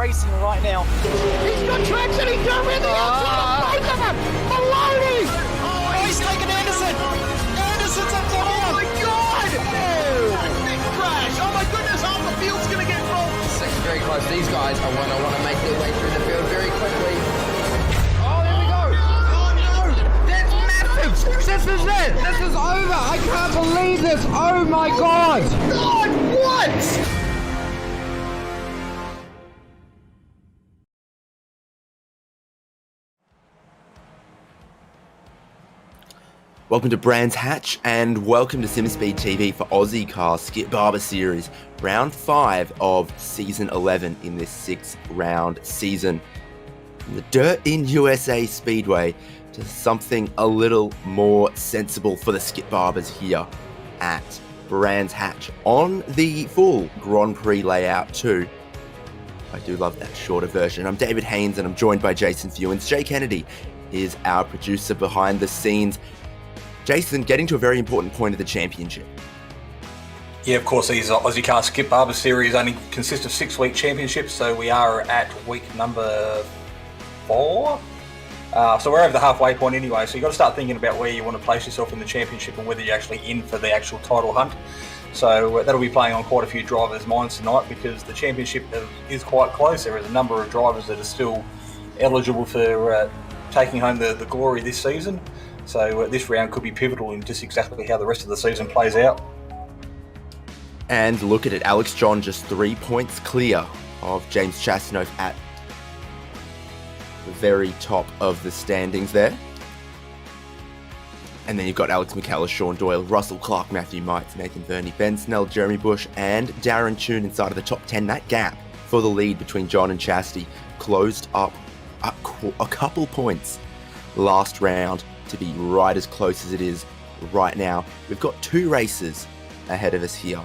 Racing right now. He's got traction, he's got rid of the outside of both of them! Maloney! Oh, he's taken Anderson! Anderson's up to Oh my God! Big crash! Oh my goodness, half the field's going to get full! Second very close. These guys are going to want to make their way through the field very quickly. Oh, here we go! Oh no! That's massive! This is it! This is over! I can't believe this! Oh my God! God, what? Welcome to Brands Hatch and welcome to Simspeed TV for Ozicar Skip Barber Series, round 5 of season 11 in this 6th round season. From the dirt in USA Speedway to something a little more sensible for the Skip Barbers here at Brands Hatch on the full Grand Prix layout too. I do love that shorter version. I'm David Haynes and I'm joined by Jason Fewens. Jay Kennedy is our producer behind the scenes. Jason, getting to a very important point of the championship. Yeah, of course, these Ozicar Skip Barber Series only consist of 6-week championships, so we are at week number 4. So we're over the halfway point anyway, so you've got to start thinking about where you want to place yourself in the championship and whether you're actually in for the actual title hunt. So that'll be playing on quite a few drivers' minds tonight because the championship is quite close. There is a number of drivers that are still eligible for taking home the glory this season. So this round could be pivotal in just exactly how the rest of the season plays out. And look at it, Alex John just 3 points clear of James Chastanoff at the very top of the standings there. And then you've got Alex McCallum, Sean Doyle, Russell Clark, Matthew Mites, Nathan Verney, Ben Snell, Jeremy Bush, and Darren Toon inside of the top 10. That gap for the lead between John and Chastity closed up a couple points last round to be right as close as it is right now. We've got 2 races ahead of us here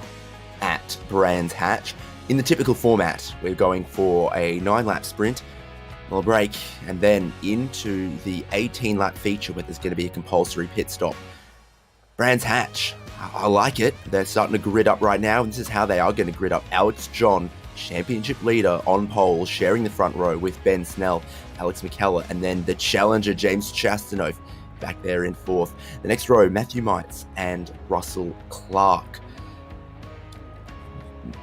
at Brands Hatch. In the typical format, we're going for a 9-lap sprint, a little break, and then into the 18-lap feature where there's going to be a compulsory pit stop. Brands Hatch, I like it. They're starting to grid up right now, and this is how they are going to grid up. Alex John, championship leader on pole, sharing the front row with Ben Snell, Alex McCallum, and then the challenger, James Chastanoff, back there in 4th. The next row, Matthew Mites and Russell Clark.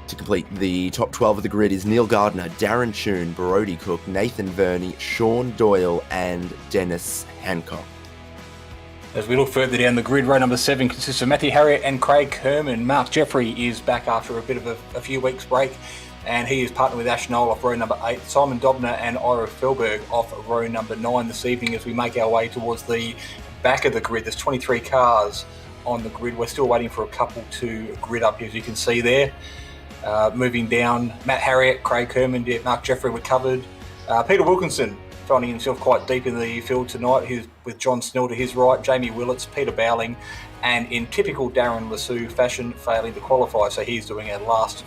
To complete the top 12 of the grid is Neil Gardner, Darren Toon, Brody Cook, Nathan Verney, Sean Doyle, and Dennis Hancock. As we look further down the grid, row number 7 consists of Matthew Harriott and Craig Herman. Mark Jeffrey is back after a bit of a few weeks break, and he is partnered with Ash Knoll off row number 8, Simon Dobner and Ira Felberg off row number 9 this evening as we make our way towards the back of the grid. There's 23 cars on the grid. We're still waiting for a couple to grid up, as you can see there. Moving down, Matt Harriott, Craig Herman, Mark Jeffrey were covered. Peter Wilkinson finding himself quite deep in the field tonight. He's with John Snell to his right, Jamie Willits, Peter Bowling, and in typical Darren Lassou fashion, failing to qualify. So he's doing a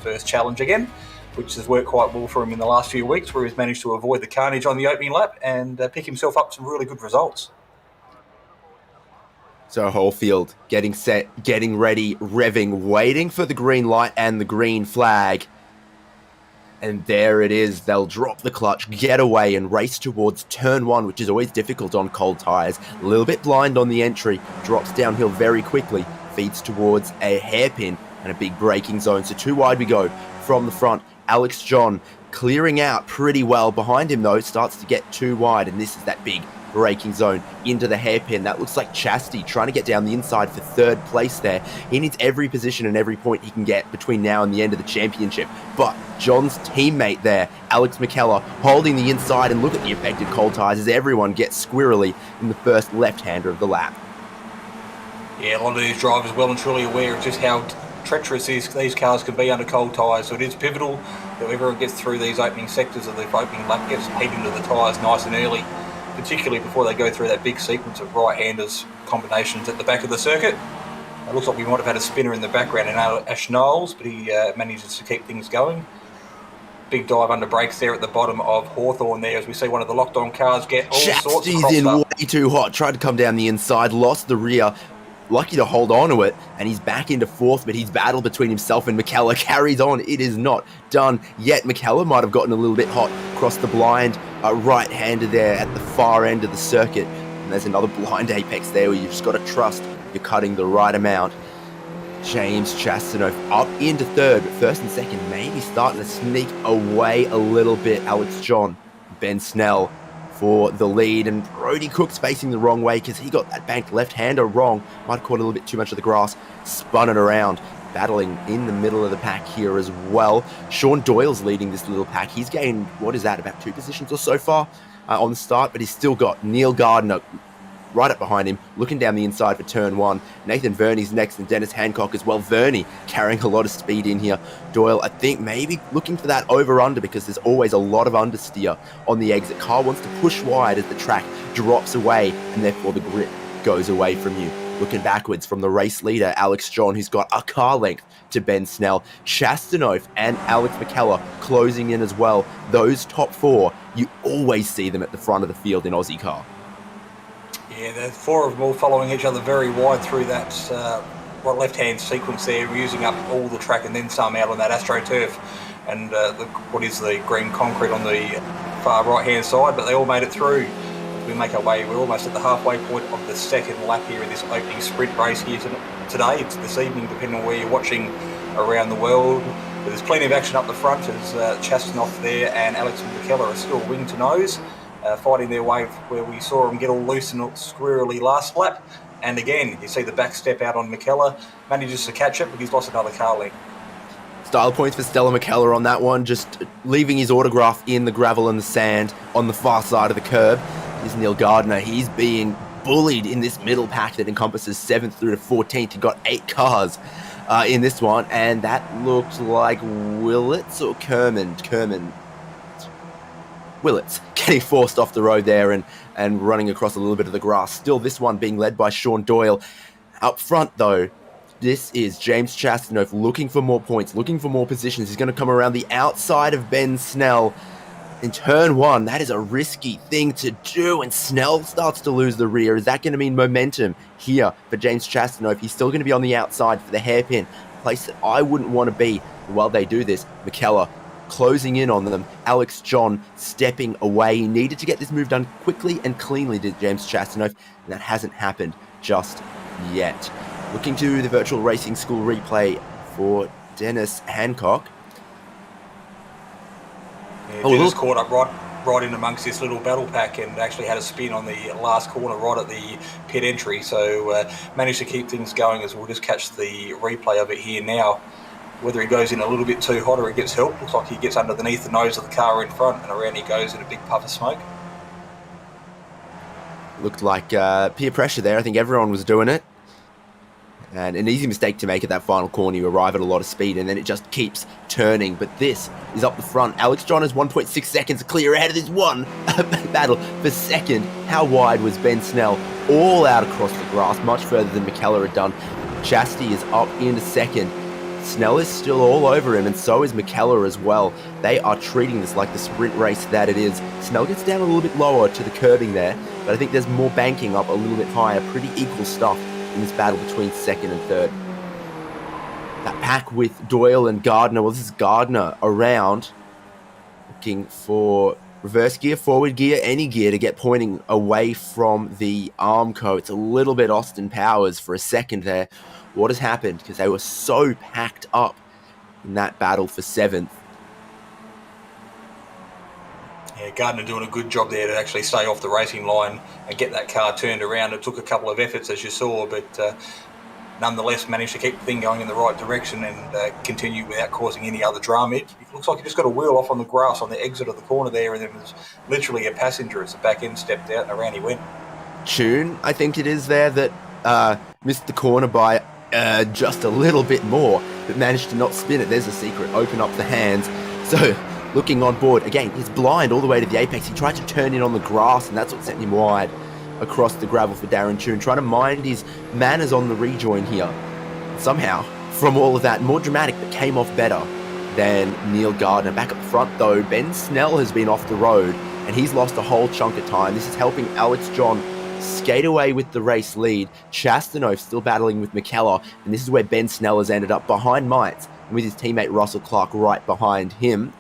first challenge again, which has worked quite well for him in the last few weeks, where he's managed to avoid the carnage on the opening lap and pick himself up some really good results. So whole field getting set, getting ready, revving, waiting for the green light and the green flag. And there it is. They'll drop the clutch, get away and race towards turn 1, which is always difficult on cold tyres. A little bit blind on the entry, drops downhill very quickly, feeds towards a hairpin and a big braking zone. So 2 wide we go from the front. Alex John clearing out pretty well. Behind him though, starts to get 2 wide, and this is that big braking zone into the hairpin. That looks like Chastity trying to get down the inside for 3rd place there. He needs every position and every point he can get between now and the end of the championship. But John's teammate there, Alex McCallum, holding the inside, and look at the affected cold tyres as everyone gets squirrely in the first left-hander of the lap. Yeah, a lot of these drivers well and truly aware of just how treacherous these cars can be under cold tyres, so it is pivotal that everyone gets through these opening sectors of the opening lap, gets heat into the tyres nice and early, particularly before they go through that big sequence of right-handers combinations at the back of the circuit. It looks like we might have had a spinner in the background in Ash Knowles, but he manages to keep things going. Big dive under brakes there at the bottom of Hawthorn there as we see one of the locked-on cars get all sorts of Chastity's crossed in up. way too hot, tried to come down the inside, lost the rear, lucky to hold on to it, and he's back into fourth, but his battle between himself and McKellar carries on. It is not done yet. McKellar might have gotten a little bit hot across the blind right-hander there at the far end of the circuit. And there's another blind apex there where you've just got to trust you're cutting the right amount. James Chastanoff up into third, but first and second maybe starting to sneak away a little bit. Alex John, Ben Snell for the lead, and Brody Cook's facing the wrong way because he got that banked left-hander wrong. Might have caught a little bit too much of the grass, spun it around, battling in the middle of the pack here as well. Sean Doyle's leading this little pack. He's gained, what is that, about 2 positions or so far on the start, but he's still got Neil Gardner right up behind him, looking down the inside for turn 1. Nathan Verney's next, and Dennis Hancock as well. Verney carrying a lot of speed in here. Doyle, I think, maybe looking for that over-under because there's always a lot of understeer on the exit. Car wants to push wide as the track drops away, and therefore the grip goes away from you. Looking backwards from the race leader, Alex John, who's got a car length to Ben Snell. Chastanoff and Alex McKellar closing in as well. Those top 4, you always see them at the front of the field in Aussie car. Yeah, the 4 of them all following each other very wide through that left-hand sequence there, using up all the track and then some out on that AstroTurf and what is the green concrete on the far right-hand side, but they all made it through. As we make our way, we're almost at the halfway point of the second lap here in this opening sprint race here today. It's this evening, depending on where you're watching around the world. But there's plenty of action up the front as Chastanoff there and Alex and McKellar are still wing to nose. Fighting their way where we saw them get all loose and all squirrely last lap. And again, you see the back step out on McKellar. Manages to catch it, but he's lost another car length. Style points for Stella McKellar on that one, just leaving his autograph in the gravel and the sand on the far side of the curb. Here's Neil Gardner. He's being bullied in this middle pack that encompasses 7th through to 14th. He got 8 cars in this one, and that looked like Willits or Kerman. Willits getting forced off the road there and running across a little bit of the grass. Still this one being led by Sean Doyle. Up front though, this is James Chastanoff looking for more points, looking for more positions. He's going to come around the outside of Ben Snell in turn 1. That is a risky thing to do, and Snell starts to lose the rear. Is that going to mean momentum here for James Chastanoff? He's still going to be on the outside for the hairpin, a place that I wouldn't want to be while they do this. McKellar closing in on them. Alex John stepping away. He needed to get this move done quickly and cleanly, did James Chastanoff, and that hasn't happened just yet. Looking to the virtual racing school replay for Dennis Hancock. Yeah, Dennis caught up right in amongst this little battle pack and actually had a spin on the last corner right at the pit entry, so managed to keep things going as we'll just catch the replay of it here now. Whether he goes in a little bit too hot or he gets help, looks like he gets underneath the nose of the car in front and around he goes in a big puff of smoke. Looked like peer pressure there. I think everyone was doing it. And an easy mistake to make at that final corner. You arrive at a lot of speed and then it just keeps turning. But this is up the front. Alex John has 1.6 seconds clear ahead of this one battle for second. How wide was Ben Snell? All out across the grass, much further than McKellar had done. Chastity is up into second. Snell is still all over him, and so is McKellar as well. They are treating this like the sprint race that it is. Snell gets down a little bit lower to the curbing there, but I think there's more banking up a little bit higher. Pretty equal stuff in this battle between second and third. That pack with Doyle and Gardner, well, this is Gardner around, looking for reverse gear, forward gear, any gear to get pointing away from the Armco. It's a little bit Austin Powers for a second there. What has happened? Because they were so packed up in that battle for 7th. Yeah, Gardner doing a good job there to actually stay off the racing line and get that car turned around. It took a couple of efforts, as you saw, but nonetheless managed to keep the thing going in the right direction and continue without causing any other drama. It looks like he just got a wheel off on the grass on the exit of the corner there, and there was literally a passenger as the back end stepped out and around he went. Tune, I think it is there, that missed the corner by just a little bit more, but managed to not spin it. There's a secret. Open up the hands. So, looking on board. Again, he's blind all the way to the apex. He tried to turn in on the grass, and that's what sent him wide across the gravel for Darren Tune. Trying to mind his manners on the rejoin here. Somehow, from all of that, more dramatic, but came off better than Neil Gardner. Back up front, though, Ben Snell has been off the road, and he's lost a whole chunk of time. This is helping Alex John skate away with the race lead. Chastanov still battling with McKellar, and this is where Ben Snell has ended up behind Mites, and with his teammate Russell Clark right behind him.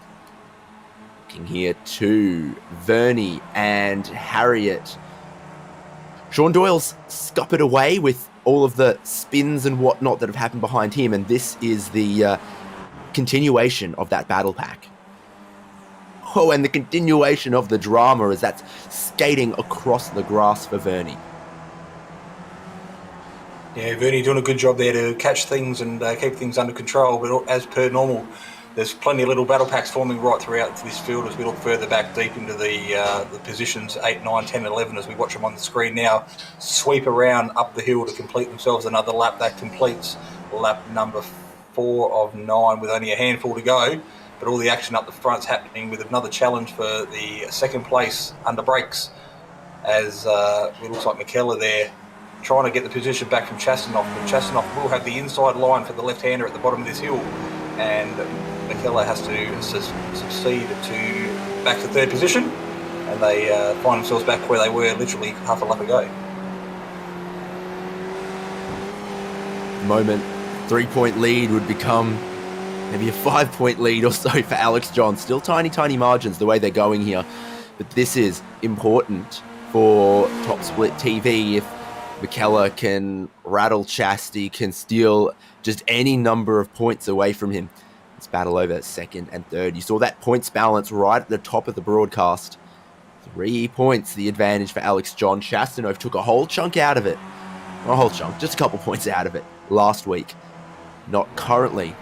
Looking here to Vernie and Harriet. Sean Doyle's scuppered away with all of the spins and whatnot that have happened behind him, and this is the continuation of that battle pack. Oh, and the continuation of the drama as that's skating across the grass for Vernie. Yeah, Vernie doing a good job there to catch things and keep things under control, but as per normal, there's plenty of little battle packs forming right throughout this field as we look further back deep into the positions 8, 9, 10, 11 as we watch them on the screen now. Sweep around up the hill to complete themselves another lap. That completes lap number 4 of 9 with only a handful to go. But all the action up the front's happening with another challenge for the second place under brakes as it looks like McKellar there trying to get the position back from Chastanov. But Chastanov will have the inside line for the left-hander at the bottom of this hill, and McKellar has to succeed to back to third position, and they find themselves back where they were literally half a lap ago. The moment 3-point lead would become maybe a 5-point lead or so for Alex John. Still tiny margins the way they're going here. But this is important for Top Split TV. If McKellar can rattle Chastity, can steal just any number of points away from him. Let's battle over second and third. You saw that points balance right at the top of the broadcast. 3 points, the advantage for Alex John. Chastanov took a whole chunk out of it. Not a whole chunk, just a couple points out of it last week. Not currently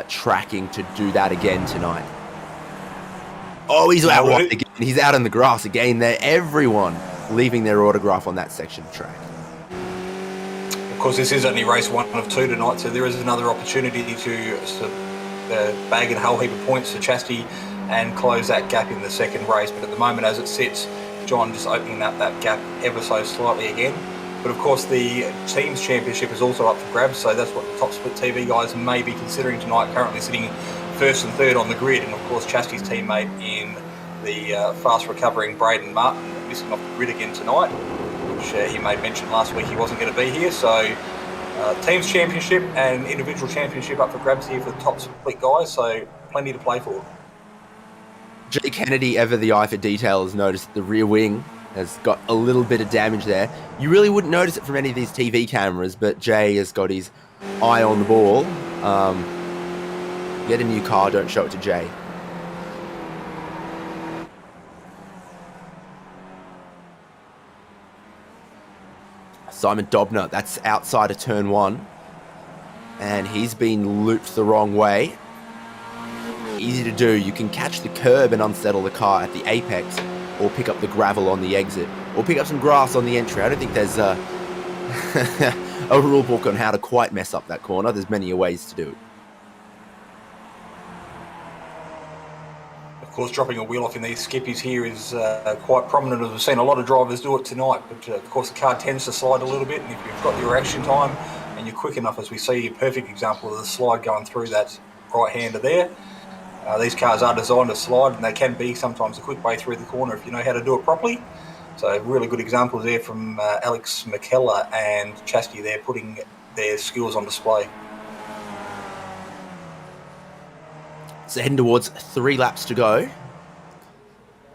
tracking to do that again tonight. Oh, he's out wide again. He's out in the grass again there. Everyone leaving their autograph on that section of track. Of course, this is only race 1 of 2 tonight, so there is another opportunity to bag in a whole heap of points for Chastity and close that gap in the second race. But at the moment, as it sits, John just opening up that gap ever so slightly again. But of course, the teams championship is also up for grabs, so that's what the Top Split TV guys may be considering tonight, currently sitting first and third on the grid. And of course, Chastity's teammate in the fast recovering Braden Martin missing off the grid again tonight, which he made mention last week he wasn't going to be here. So teams championship and individual championship up for grabs here for the Top Split guys, so plenty to play for. Jay Kennedy, ever the eye for detail, has noticed the rear wing has got a little bit of damage there. You really wouldn't notice it from any of these TV cameras, but Jay has got his eye on the ball. Get a new car, don't show it to Jay. Simon Dobner, that's outside of turn 1. And he's been looped the wrong way. Easy to do. You can catch the curb and unsettle the car at the apex, or pick up the gravel on the exit, or pick up some grass on the entry. I don't think there's a rule book on how to quite mess up that corner. There's many ways to do it. Of course, dropping a wheel off in these skippies here is quite prominent, as we've seen a lot of drivers do it tonight. But of course, the car tends to slide a little bit, and if you've got your reaction time and you're quick enough, as we see a perfect example of the slide going through that right-hander there. These cars are designed to slide, and they can be sometimes a quick way through the corner if you know how to do it properly. So really good examples there from Alex McKellar and Chastity there, putting their skills on display. So heading towards 3 laps to go.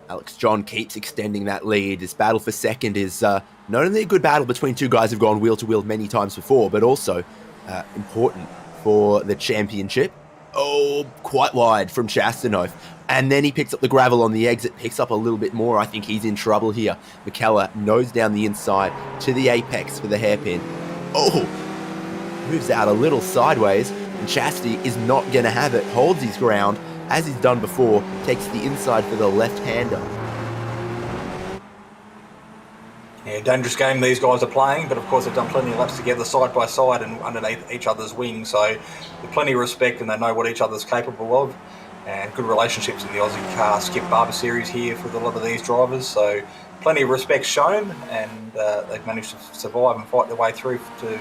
Alex John keeps extending that lead. This battle for second is not only a good battle between two guys who've gone wheel to wheel many times before, but also important for the championship. Oh, quite wide from Chastanov. And then he picks up the gravel on the exit, picks up a little bit more. I think he's in trouble here. McKellar nose down the inside to the apex for the hairpin. Oh, moves out a little sideways, and Chastity is not going to have it. Holds his ground, as he's done before, takes the inside for the left-hander. Yeah, dangerous game these guys are playing, but of course they've done plenty of laps together side by side and underneath each other's wings, so there's plenty of respect and they know what each other's capable of, and good relationships in the Ozicar Skip Barber Series here for a lot of these drivers, so plenty of respect shown, and they've managed to survive and fight their way through to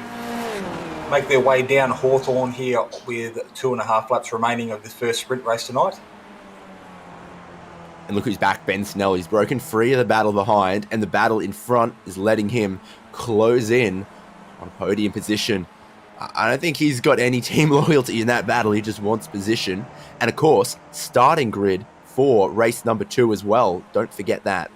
make their way down Hawthorn here with 2.5 laps remaining of this first sprint race tonight. And look who's back, Ben Snell. He's broken free of the battle behind, and the battle in front is letting him close in on podium position. I don't think he's got any team loyalty in that battle. He just wants position. And of course, starting grid for race number 2 as well. Don't forget that.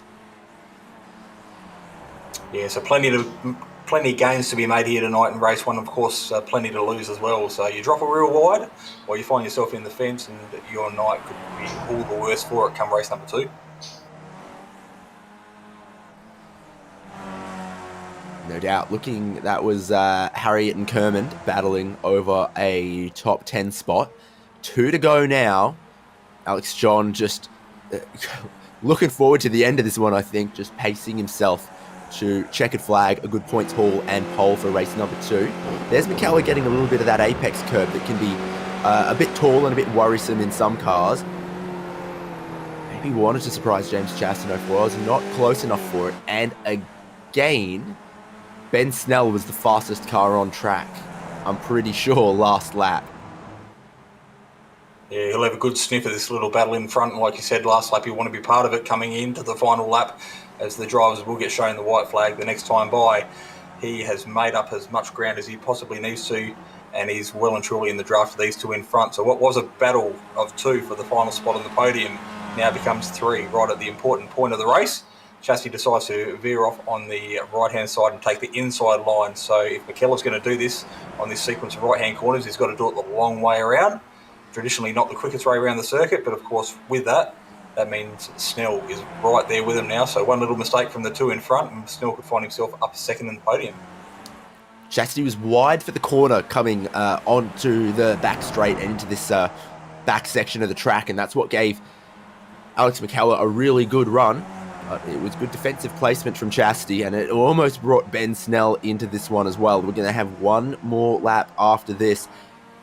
Yeah, so plenty of gains to be made here tonight in race 1. Of course, plenty to lose as well. So you drop a real wide, or you find yourself in the fence, and your night could be all the worse for it come race number 2. No doubt. Looking, that was Harriet and Kermond battling over a top 10 spot. 2 to go now. Alex John just looking forward to the end of this one, I think, just pacing himself to checkered flag, a good points haul and pole for race number 2. There's McKellar getting a little bit of that apex curve that can be a bit tall and a bit worrisome in some cars. Maybe wanted to surprise James Chastanoff, was not close enough for it. And again, Ben Snell was the fastest car on track, I'm pretty sure, last lap. Yeah, he'll have a good sniff of this little battle in front. And like you said, last lap, you want to be part of it coming into the final lap, as the drivers will get shown the white flag the next time by. He has made up as much ground as he possibly needs to, and he's well and truly in the draft of these 2 in front. So what was a battle of 2 for the final spot on the podium now becomes 3 right at the important point of the race. Chassis decides to veer off on the right-hand side and take the inside line. So if McKellar's going to do this on this sequence of right-hand corners, he's got to do it the long way around. Traditionally not the quickest way around the circuit, but of course with that means Snell is right there with him now. So one little mistake from the 2 in front, and Snell could find himself up second in the podium. Chastity was wide for the corner coming onto the back straight and into this back section of the track, and that's what gave Alex McKellar a really good run. It was good defensive placement from Chastity, and it almost brought Ben Snell into this one as well. We're going to have one more lap after this.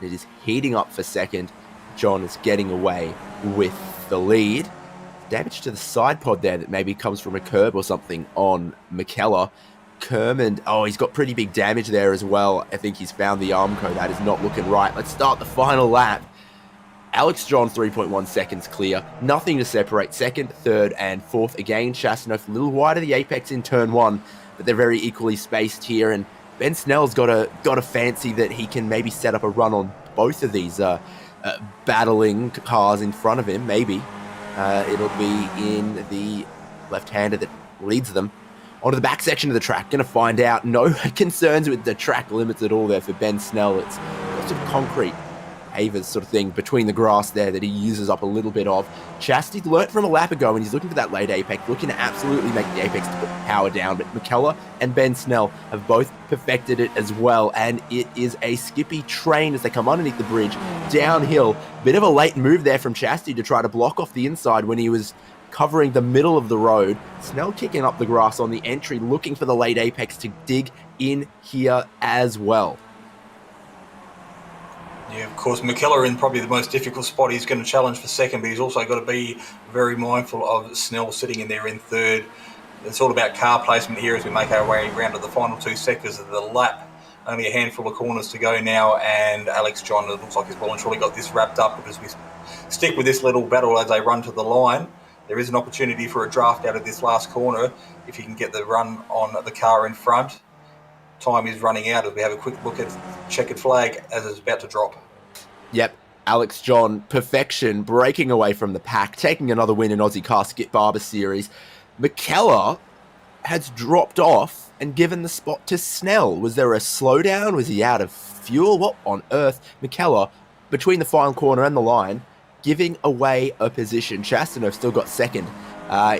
It is heating up for second. John is getting away with the lead. Damage to the side pod there that maybe comes from a curb or something on McKellar. Kermond, he's got pretty big damage there as well. I think he's found the Armco. That is not looking right. Let's start the final lap. Alex John, 3.1 seconds clear. Nothing to separate second, third, and fourth. Again, Chastanoff a little wide of the apex in turn 1, but they're very equally spaced here. And Ben Snell's got a fancy that he can maybe set up a run on both of these battling cars in front of him. Maybe it'll be in the left-hander that leads them onto the back section of the track. Going to find out. No concerns with the track limits at all there for Ben Snell. It's lots of concrete pavers sort of thing between the grass there that he uses up a little bit of. Chastity learnt from a lap ago, and he's looking for that late apex, looking to absolutely make the apex to put power down. But McKellar and Ben Snell have both perfected it as well, and it is a Skippy train as they come underneath the bridge, downhill. Bit of a late move there from Chastity to try to block off the inside when he was covering the middle of the road. Snell kicking up the grass on the entry, looking for the late apex to dig in here as well. Yeah, of course, McKellar in probably the most difficult spot. He's going to challenge for second, but he's also got to be very mindful of Snell sitting in there in third. It's all about car placement here as we make our way around to the final 2 sectors of the lap. Only a handful of corners to go now, and Alex John, it looks like he's well and truly got this wrapped up. But as we stick with this little battle as they run to the line, there is an opportunity for a draft out of this last corner if you can get the run on the car in front. Time is running out as we have a quick look at checkered flag as it's about to drop. Yep, Alex John, perfection, breaking away from the pack, taking another win in Ozicar Skip Barber Series. McKellar has dropped off and given the spot to Snell. Was there a slowdown? Was he out of fuel? What on earth? McKellar, between the final corner and the line, giving away a position. Chastanoff still got second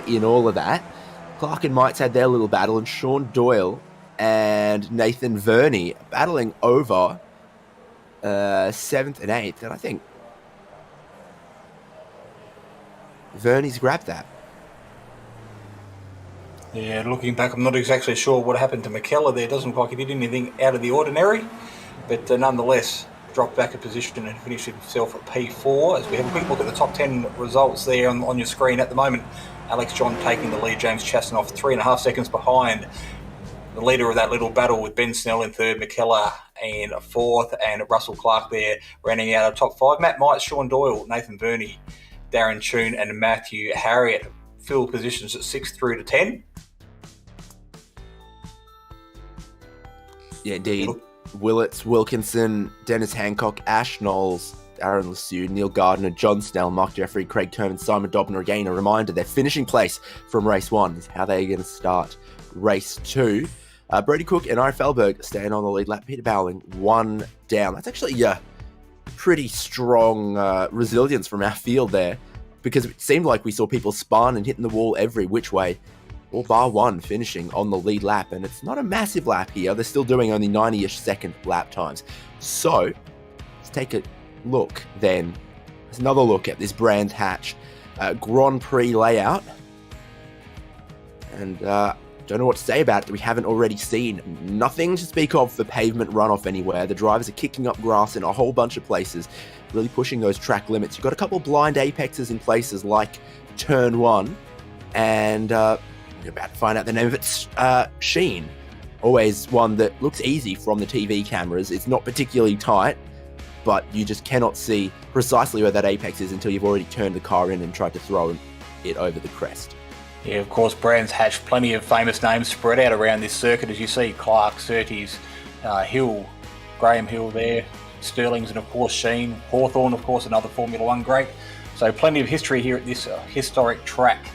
in all of that. Clark and Mites had their little battle, and Sean Doyle and Nathan Verney battling over 7th and 8th, and I think Verney's grabbed that. Yeah, looking back, I'm not exactly sure what happened to McKellar there. Doesn't look like he did anything out of the ordinary, but nonetheless, dropped back a position and finished himself at P4. As we have a quick look at the top 10 results there on your screen at the moment, Alex John taking the lead, James Chastanoff 3.5 seconds behind. The leader of that little battle with Ben Snell in third, McKellar in fourth, and Russell Clark there rounding out our top 5. Matt Mites, Sean Doyle, Nathan Verney, Darren Choon and Matthew Harriet fill positions at 6 through to 10. Yeah, indeed. Willits, Wilkinson, Dennis Hancock, Ash Knowles, Aaron Lasue, Neil Gardner, John Snell, Mark Jeffrey, Craig Kerman, Simon Dobner. Again, a reminder, their finishing place from race 1 is how they're going to start race 2. Brody Cook and Ira Felberg staying on the lead lap. Peter Bowling 1 down. That's actually pretty strong resilience from our field there, because it seemed like we saw people spun and hitting the wall every which way, all bar 1 finishing on the lead lap. And it's not a massive lap here. They're still doing only 90-ish second lap times. So let's take a look then. There's another look at this Brands Hatch Grand Prix layout. And don't know what to say about it that we haven't already seen. Nothing to speak of for pavement runoff anywhere. The drivers are kicking up grass in a whole bunch of places, really pushing those track limits. You've got a couple blind apexes in places like Turn 1, and you're about to find out the name of it. Sheen. Always one that looks easy from the TV cameras. It's not particularly tight, but you just cannot see precisely where that apex is until you've already turned the car in and tried to throw it over the crest. Yeah, of course, Brands Hatch, plenty of famous names spread out around this circuit, as you see. Clark, Surtees, Hill, Graham Hill there, Sterling's, and of course Sheen. Hawthorne, of course, another Formula 1 great. So plenty of history here at this historic track,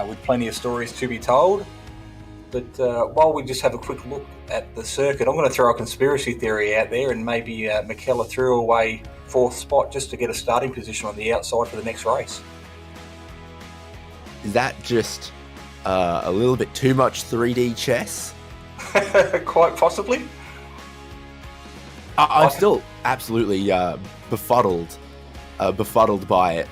with plenty of stories to be told. But while we just have a quick look at the circuit, I'm going to throw a conspiracy theory out there, and maybe McKellar threw away 4th spot just to get a starting position on the outside for the next race. Is that just a little bit too much 3D chess? Quite possibly. I'm still absolutely befuddled by it.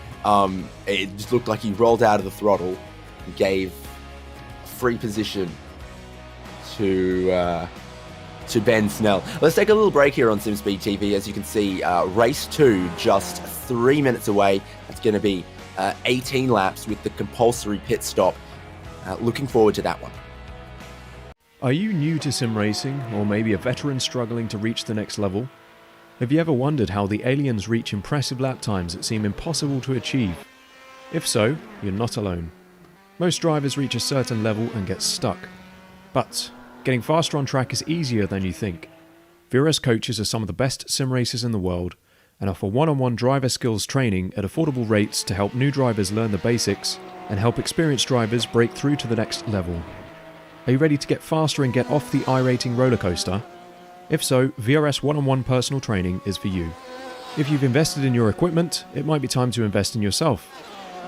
It just looked like he rolled out of the throttle and gave free position to Ben Snell. Let's take a little break here on Simspeed TV. As you can see, race 2 just 3 minutes away. That's going to be 18 laps with the compulsory pit stop. Looking forward to that one. Are you new to sim racing, or maybe a veteran struggling to reach the next level? Have you ever wondered how the aliens reach impressive lap times that seem impossible to achieve? If so, you're not alone. Most drivers reach a certain level and get stuck. But getting faster on track is easier than you think. VRS coaches are some of the best sim racers in the world, and offer one-on-one driver skills training at affordable rates to help new drivers learn the basics and help experienced drivers break through to the next level. Are you ready to get faster and get off the iRacing roller coaster? If so, VRS one-on-one personal training is for you. If you've invested in your equipment, it might be time to invest in yourself.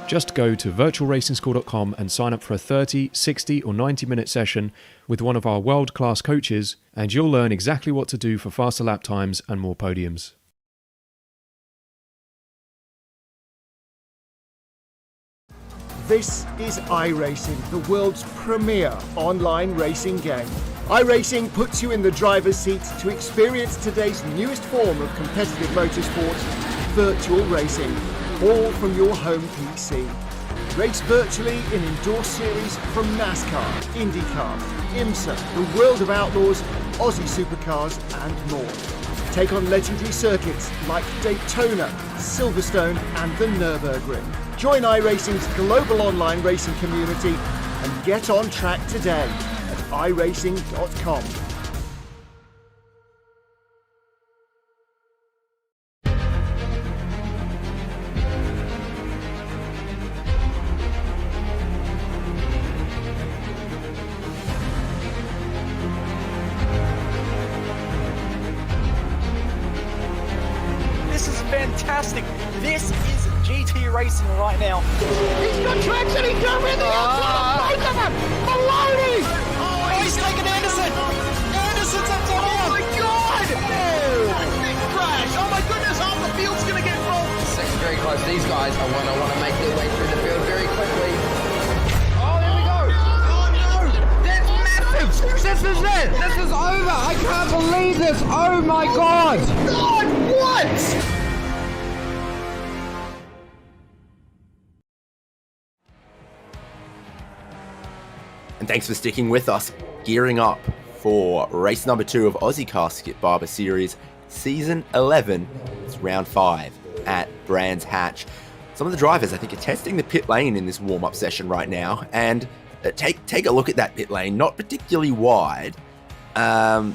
Just go to virtualracingschool.com and sign up for a 30, 60 or 90-minute session with one of our world-class coaches, and you'll learn exactly what to do for faster lap times and more podiums. This is iRacing, the world's premier online racing game. iRacing puts you in the driver's seat to experience today's newest form of competitive motorsport, virtual racing, all from your home PC. Race virtually in endorsed series from NASCAR, IndyCar, IMSA, the World of Outlaws, Aussie Supercars and more. Take on legendary circuits like Daytona, Silverstone and the Nürburgring. Join iRacing's global online racing community and get on track today at iRacing.com. This is fantastic. This is GT racing right now. He's got traction, he's got with the outside, both of them! Maloney! Oh, he's taking Anderson. Anderson's up to Oh my God! Oh. Big crash! Oh my goodness, half the field's gonna get rolled! Second very close. These guys I want to make their way through the field very quickly. Oh, there we go. Oh no, that's massive. This is it. This is over. I can't believe this. Oh my God. God, what? And thanks for sticking with us, gearing up for race number 2 of Ozicar Skip Barber Series, Season 11. It's round 5 at Brands Hatch. some of the drivers, I think, are testing the pit lane in this warm-up session right now. And take a look at that pit lane. Not particularly wide, not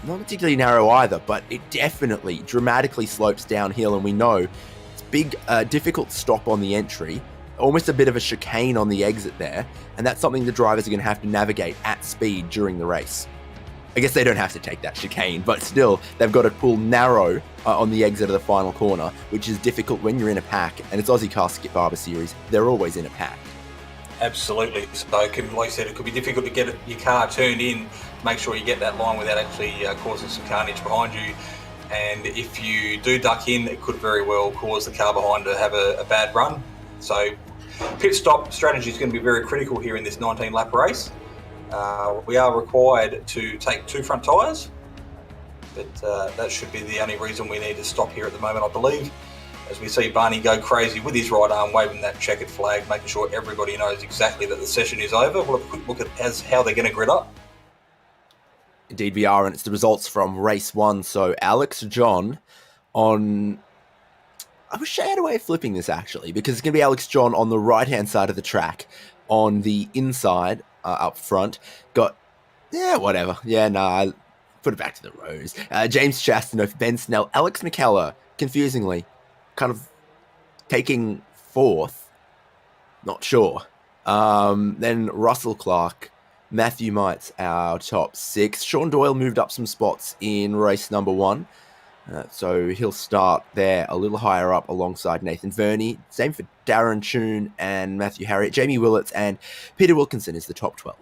particularly narrow either, but it definitely dramatically slopes downhill. And we know it's big, difficult stop on the entry, almost a bit of a chicane on the exit there. And that's something the drivers are going to have to navigate at speed during the race. I guess they don't have to take that chicane, but still, they've got to pull narrow on the exit of the final corner, which is difficult when you're in a pack. And it's Ozicar Skip Barber Series. They're always in a pack. Absolutely. So, like I said, it could be difficult to get your car turned in to make sure you get that line without actually causing some carnage behind you. And if you do duck in, it could very well cause the car behind to have a bad run. So pit stop strategy is going to be very critical here in this 19-lap race. We are required to take 2 front tyres, but that should be the only reason we need to stop here at the moment, I believe, as we see Barney go crazy with his right arm, waving that checkered flag, making sure everybody knows exactly that the session is over. We'll have a quick look at how they're going to grid up. Indeed we are, and it's the results from race 1. So Alex John on... I wish I had a way of flipping this, actually, because it's going to be Alex John on the right-hand side of the track. On the inside, up front, got... Yeah, whatever. Yeah, nah, put it back to the rows. James Chastanoff, Ben Snell, Alex McKellar, confusingly, kind of taking 4th. Not sure. Then Russell Clark, Matthew Mites, our top 6. Sean Doyle moved up some spots in race number 1. So he'll start there a little higher up alongside Nathan Verney. Same for Darren Toon and Matthew Harriott. Jamie Willits and Peter Wilkinson is the top 12.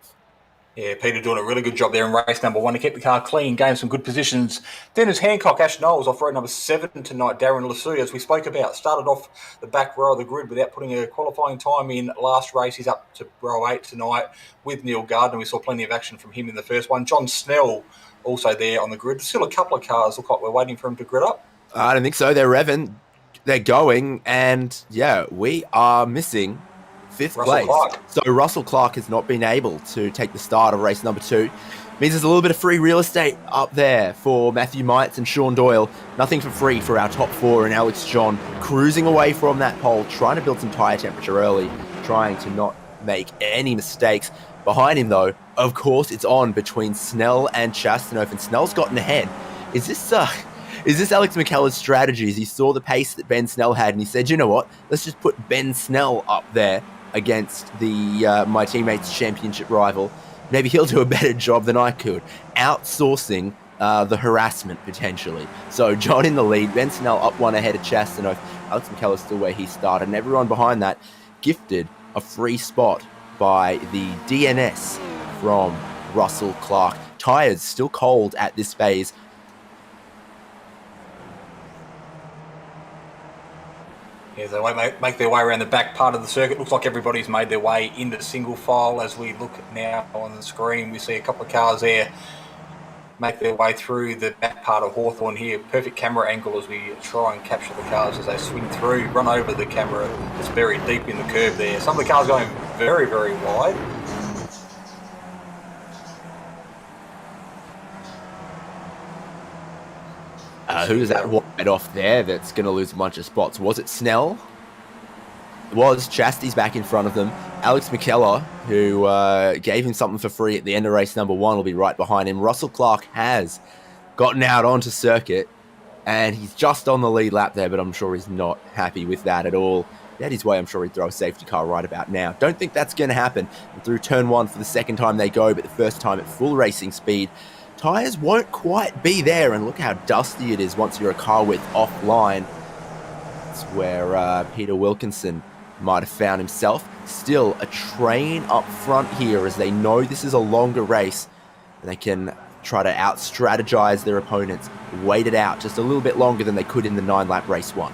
Yeah, Peter doing a really good job there in race number 1 to keep the car clean, gain some good positions. Then as Hancock, Ash Knowles off road number 7 tonight, Darren Lasue, as we spoke about, started off the back row of the grid without putting a qualifying time in last race. He's up to row 8 tonight with Neil Gardner. We saw plenty of action from him in the first one. John Snell also there on the grid. Still a couple of cars look like we're waiting for him to grid up. I don't think so. They're revving. They're going. And, yeah, we are missing 5th place. Clark. So Russell Clark has not been able to take the start of race number 2. Means there's a little bit of free real estate up there for Matthew Mites and Sean Doyle. Nothing for free for our top 4 and Alex John cruising away from that pole, trying to build some tyre temperature early, trying to not make any mistakes. Behind him, though, of course, it's on between Snell and Chastanoff, and Snell's gotten ahead. Is this Alex McKellar's strategy? He saw the pace that Ben Snell had, and he said, you know what, let's just put Ben Snell up there against the my teammate's championship rival. Maybe he'll do a better job than I could, outsourcing the harassment, potentially. So John in the lead, Ben Snell up 1 ahead of Chastanoff. Alex McKellar still where he started, and everyone behind that gifted a free spot by the DNS from Russell Clark. Tyres still cold at this phase. Yeah, they make their way around the back part of the circuit. Looks like everybody's made their way into single file. As we look now on the screen, we see a couple of cars there make their way through the back part of Hawthorn here. Perfect camera angle as we try and capture the cars as they swing through, run over the camera that's buried deep in the curve there. Some of the cars going very, very wide. Who's that wide off there that's going to lose a bunch of spots? Was it Snell? It was. Chastity's back in front of them. Alex McKellar, who gave him something for free at the end of race number 1, will be right behind him. Russell Clark has gotten out onto circuit, and he's just on the lead lap there, but I'm sure he's not happy with that at all. At his way, I'm sure he'd throw a safety car right about now. Don't think that's going to happen. Through turn 1 for the second time they go, but the first time at full racing speed. Tyres won't quite be there, and look how dusty it is once you're a car width offline. That's where Peter Wilkinson might have found himself. Still a train up front here as they know this is a longer race, and they can try to out-strategize their opponents, wait it out just a little bit longer than they could in the 9-lap race 1.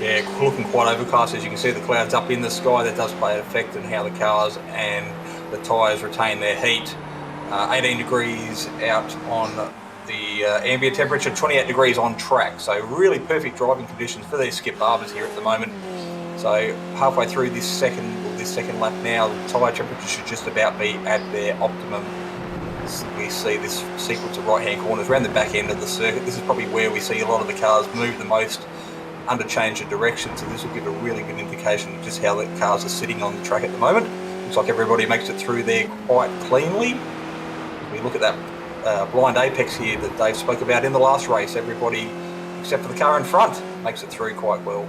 Yeah, looking quite overcast. As you can see, the clouds up in the sky. That does play an effect on how the cars and the tyres retain their heat. 18 degrees out on the ambient temperature, 28 degrees on track. So really perfect driving conditions for these Skip Barbers here at the moment. So halfway through this second lap now, the tyre temperature should just about be at their optimum. We see this sequence of right-hand corners around the back end of the circuit. This is probably where we see a lot of the cars move the most under change of direction, so this will give a really good indication of just how the cars are sitting on the track at the moment. Looks like everybody makes it through there quite cleanly. We look at that blind apex here that Dave spoke about in the last race. Everybody, except for the car in front, makes it through quite well.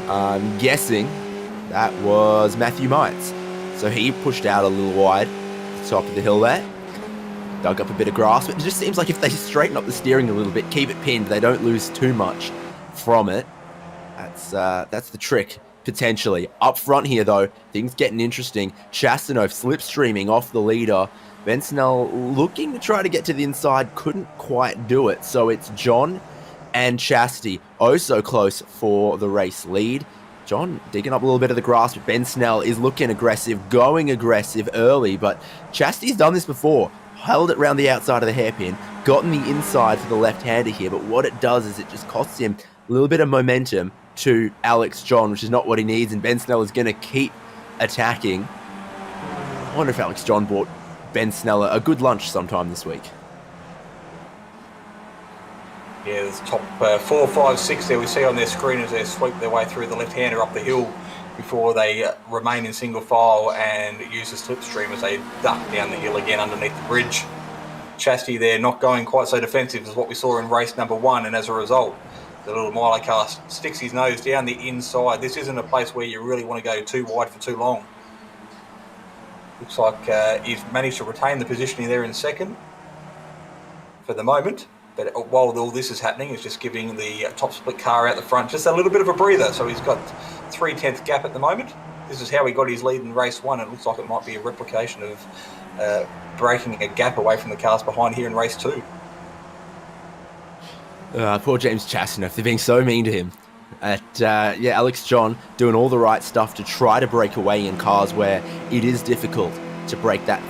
I'm guessing that was Matthew Mites. So he pushed out a little wide at the top of the hill there. Dug up a bit of grass, but it just seems like if they straighten up the steering a little bit, keep it pinned, they don't lose too much from it. That's the trick, potentially. Up front here, though, things getting interesting. Chastanov slipstreaming off the leader. Ben Snell looking to try to get to the inside, couldn't quite do it. So it's John and Chastity, oh so close for the race lead. John digging up a little bit of the grass, but Ben Snell is looking aggressive, going aggressive early, but Chastity's done this before. Held it round the outside of the hairpin, gotten the inside for the left-hander here, but what it does is it just costs him a little bit of momentum to Alex John, which is not what he needs, and Ben Snell is going to keep attacking. I wonder if Alex John bought Ben Snell a good lunch sometime this week. Yeah, there's top 4, 5, 6 there we see on their screen as they sweep their way through the left-hander up the hill before they remain in single file and use the slipstream as they duck down the hill again underneath the bridge. Chastity there not going quite so defensive as what we saw in race number 1, and as a result, the little Milo car sticks his nose down the inside. This isn't a place where you really want to go too wide for too long. Looks like he's managed to retain the positioning there in second for the moment. But while all this is happening, it's just giving the top split car out the front just a little bit of a breather. So he's got 3/10 gap at the moment. This is how he got his lead in race 1. It looks like it might be a replication of breaking a gap away from the cars behind here in race 2. Poor James Chastanov, they're being so mean to him. Alex John doing all the right stuff to try to break away in cars where it is difficult to break that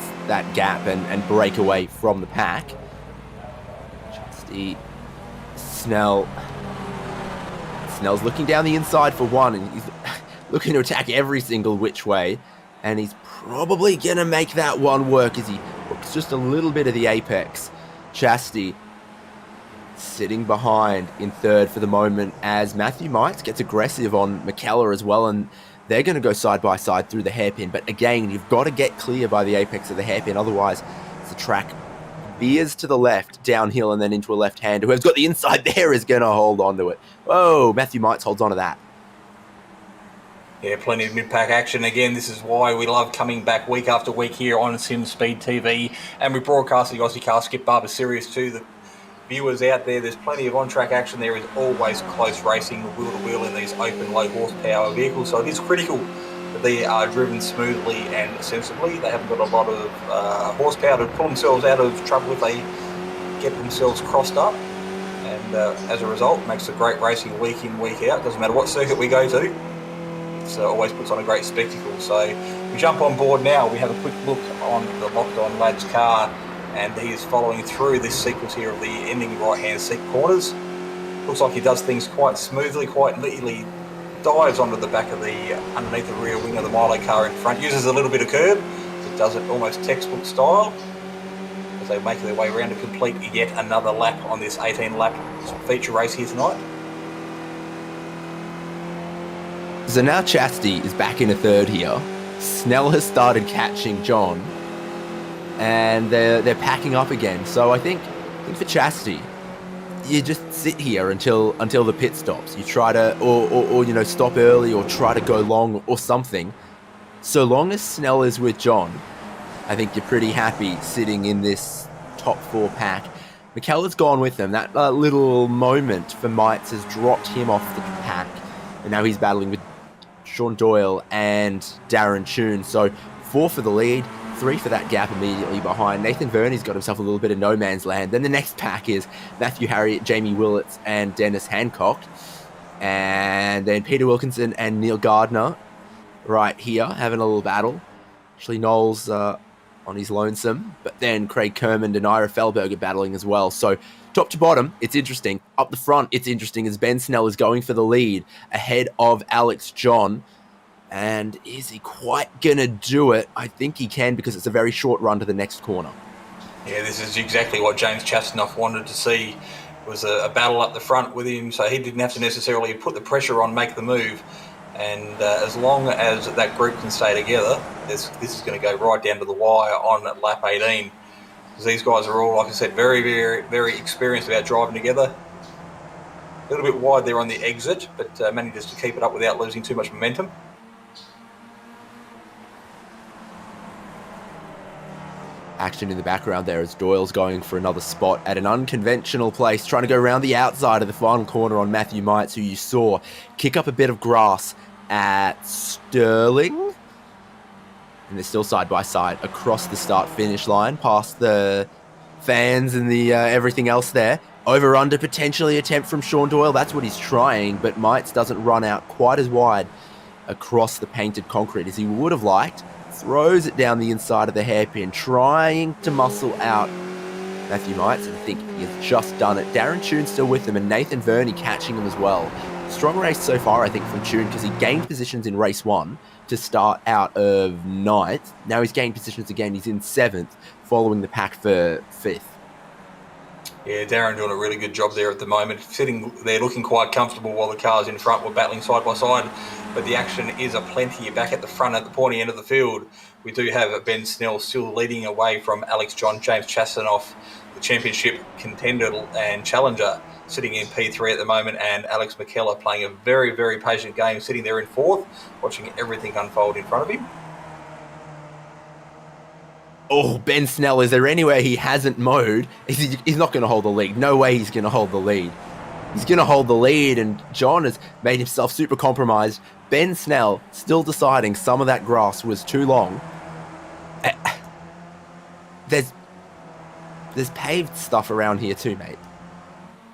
gap and break away from the pack. Snell's looking down the inside for one, and he's looking to attack every single which way, and he's probably going to make that one work as he hooks just a little bit of the apex. Chastity sitting behind in third for the moment as Matthew Mites gets aggressive on McKellar as well, and they're going to go side by side through the hairpin. But again, you've got to get clear by the apex of the hairpin, otherwise the track veers to the left, downhill, and then into a left-hander. Whoever's got the inside there is going to hold on to it. Whoa, Matthew Mites holds on to that. Yeah, plenty of mid-pack action. Again, this is why we love coming back week after week here on Simspeed TV. And we broadcast the Ozicar Skip Barber Series to the viewers out there. There's plenty of on-track action. There is always close racing, wheel-to-wheel in these open, low-horsepower vehicles. So it is critical that they are driven smoothly and sensibly. They haven't got a lot of horsepower to pull themselves out of trouble if they get themselves crossed up. And as a result, makes a great racing week in, week out. Doesn't matter what circuit we go to. It always puts on a great spectacle. So we jump on board now. We have a quick look on the locked-on lad's car, and he is following through this sequence here of the ending right-hand seat corners. Looks like he does things quite smoothly, quite neatly. Dives onto the back of the, underneath the rear wing of the Milo car in front, uses a little bit of curb, so does it almost textbook style, as they make their way around to complete yet another lap on this 18-lap feature race here tonight. So now Chastity is back in a third here. Snell has started catching John, and they're packing up again. So I think for Chastity, you just sit here until the pit stops. You try to, or stop early, or try to go long, or something. So long as Snell is with John, I think you're pretty happy sitting in this top 4 pack. McKellar's gone with them. That little moment for Mites has dropped him off the pack, and now he's battling with Sean Doyle and Darren Tune. So 4 for the lead, 3 for that gap immediately behind. Nathan Verney's got himself a little bit of no man's land. Then the next pack is Matthew Harriott, Jamie Willits, and Dennis Hancock. And then Peter Wilkinson and Neil Gardner right here having a little battle. Actually, Knowles on his lonesome. But then Craig Kermond and Ira Fellberg are battling as well. So top to bottom, it's interesting. Up the front, it's interesting as Ben Snell is going for the lead ahead of Alex John. And is he quite going to do it? I think he can, because it's a very short run to the next corner. Yeah, this is exactly what James Chastanoff wanted to see was a battle up the front with him, so he didn't have to necessarily put the pressure on, make the move. And as long as that group can stay together, this is going to go right down to the wire on lap 18. Because these guys are all, like I said, very, very, very experienced about driving together. A little bit wide there on the exit, but manages to keep it up without losing too much momentum. Action in the background there as Doyle's going for another spot at an unconventional place, trying to go around the outside of the final corner on Matthew Mites, who you saw kick up a bit of grass at Sterling. And they're still side by side across the start-finish line, past the fans and the everything else there. Over-under potentially attempt from Sean Doyle. That's what he's trying, but Mites doesn't run out quite as wide across the painted concrete as he would have liked. Throws it down the inside of the hairpin, trying to muscle out Matthew Mites, and I think he has just done it. Darren Tune's still with him, and Nathan Verney catching him as well. Strong race so far, I think, from Tune, because he gained positions in race 1 to start out of 9th. Now he's gained positions again. He's in 7th, following the pack for 5th. Yeah, Darren doing a really good job there at the moment, sitting there looking quite comfortable while the cars in front were battling side by side. But the action is aplenty back at the front at the pointy end of the field. We do have Ben Snell still leading away from Alex John, James Chastanoff, the championship contender and challenger, sitting in P3 at the moment, and Alex McKellar playing a very, very patient game, sitting there in 4th, watching everything unfold in front of him. Oh, Ben Snell, is there anywhere he hasn't mowed? He's not going to hold the lead. No way he's going to hold the lead. He's going to hold the lead, and John has made himself super compromised. Ben Snell still deciding some of that grass was too long. There's paved stuff around here too, mate.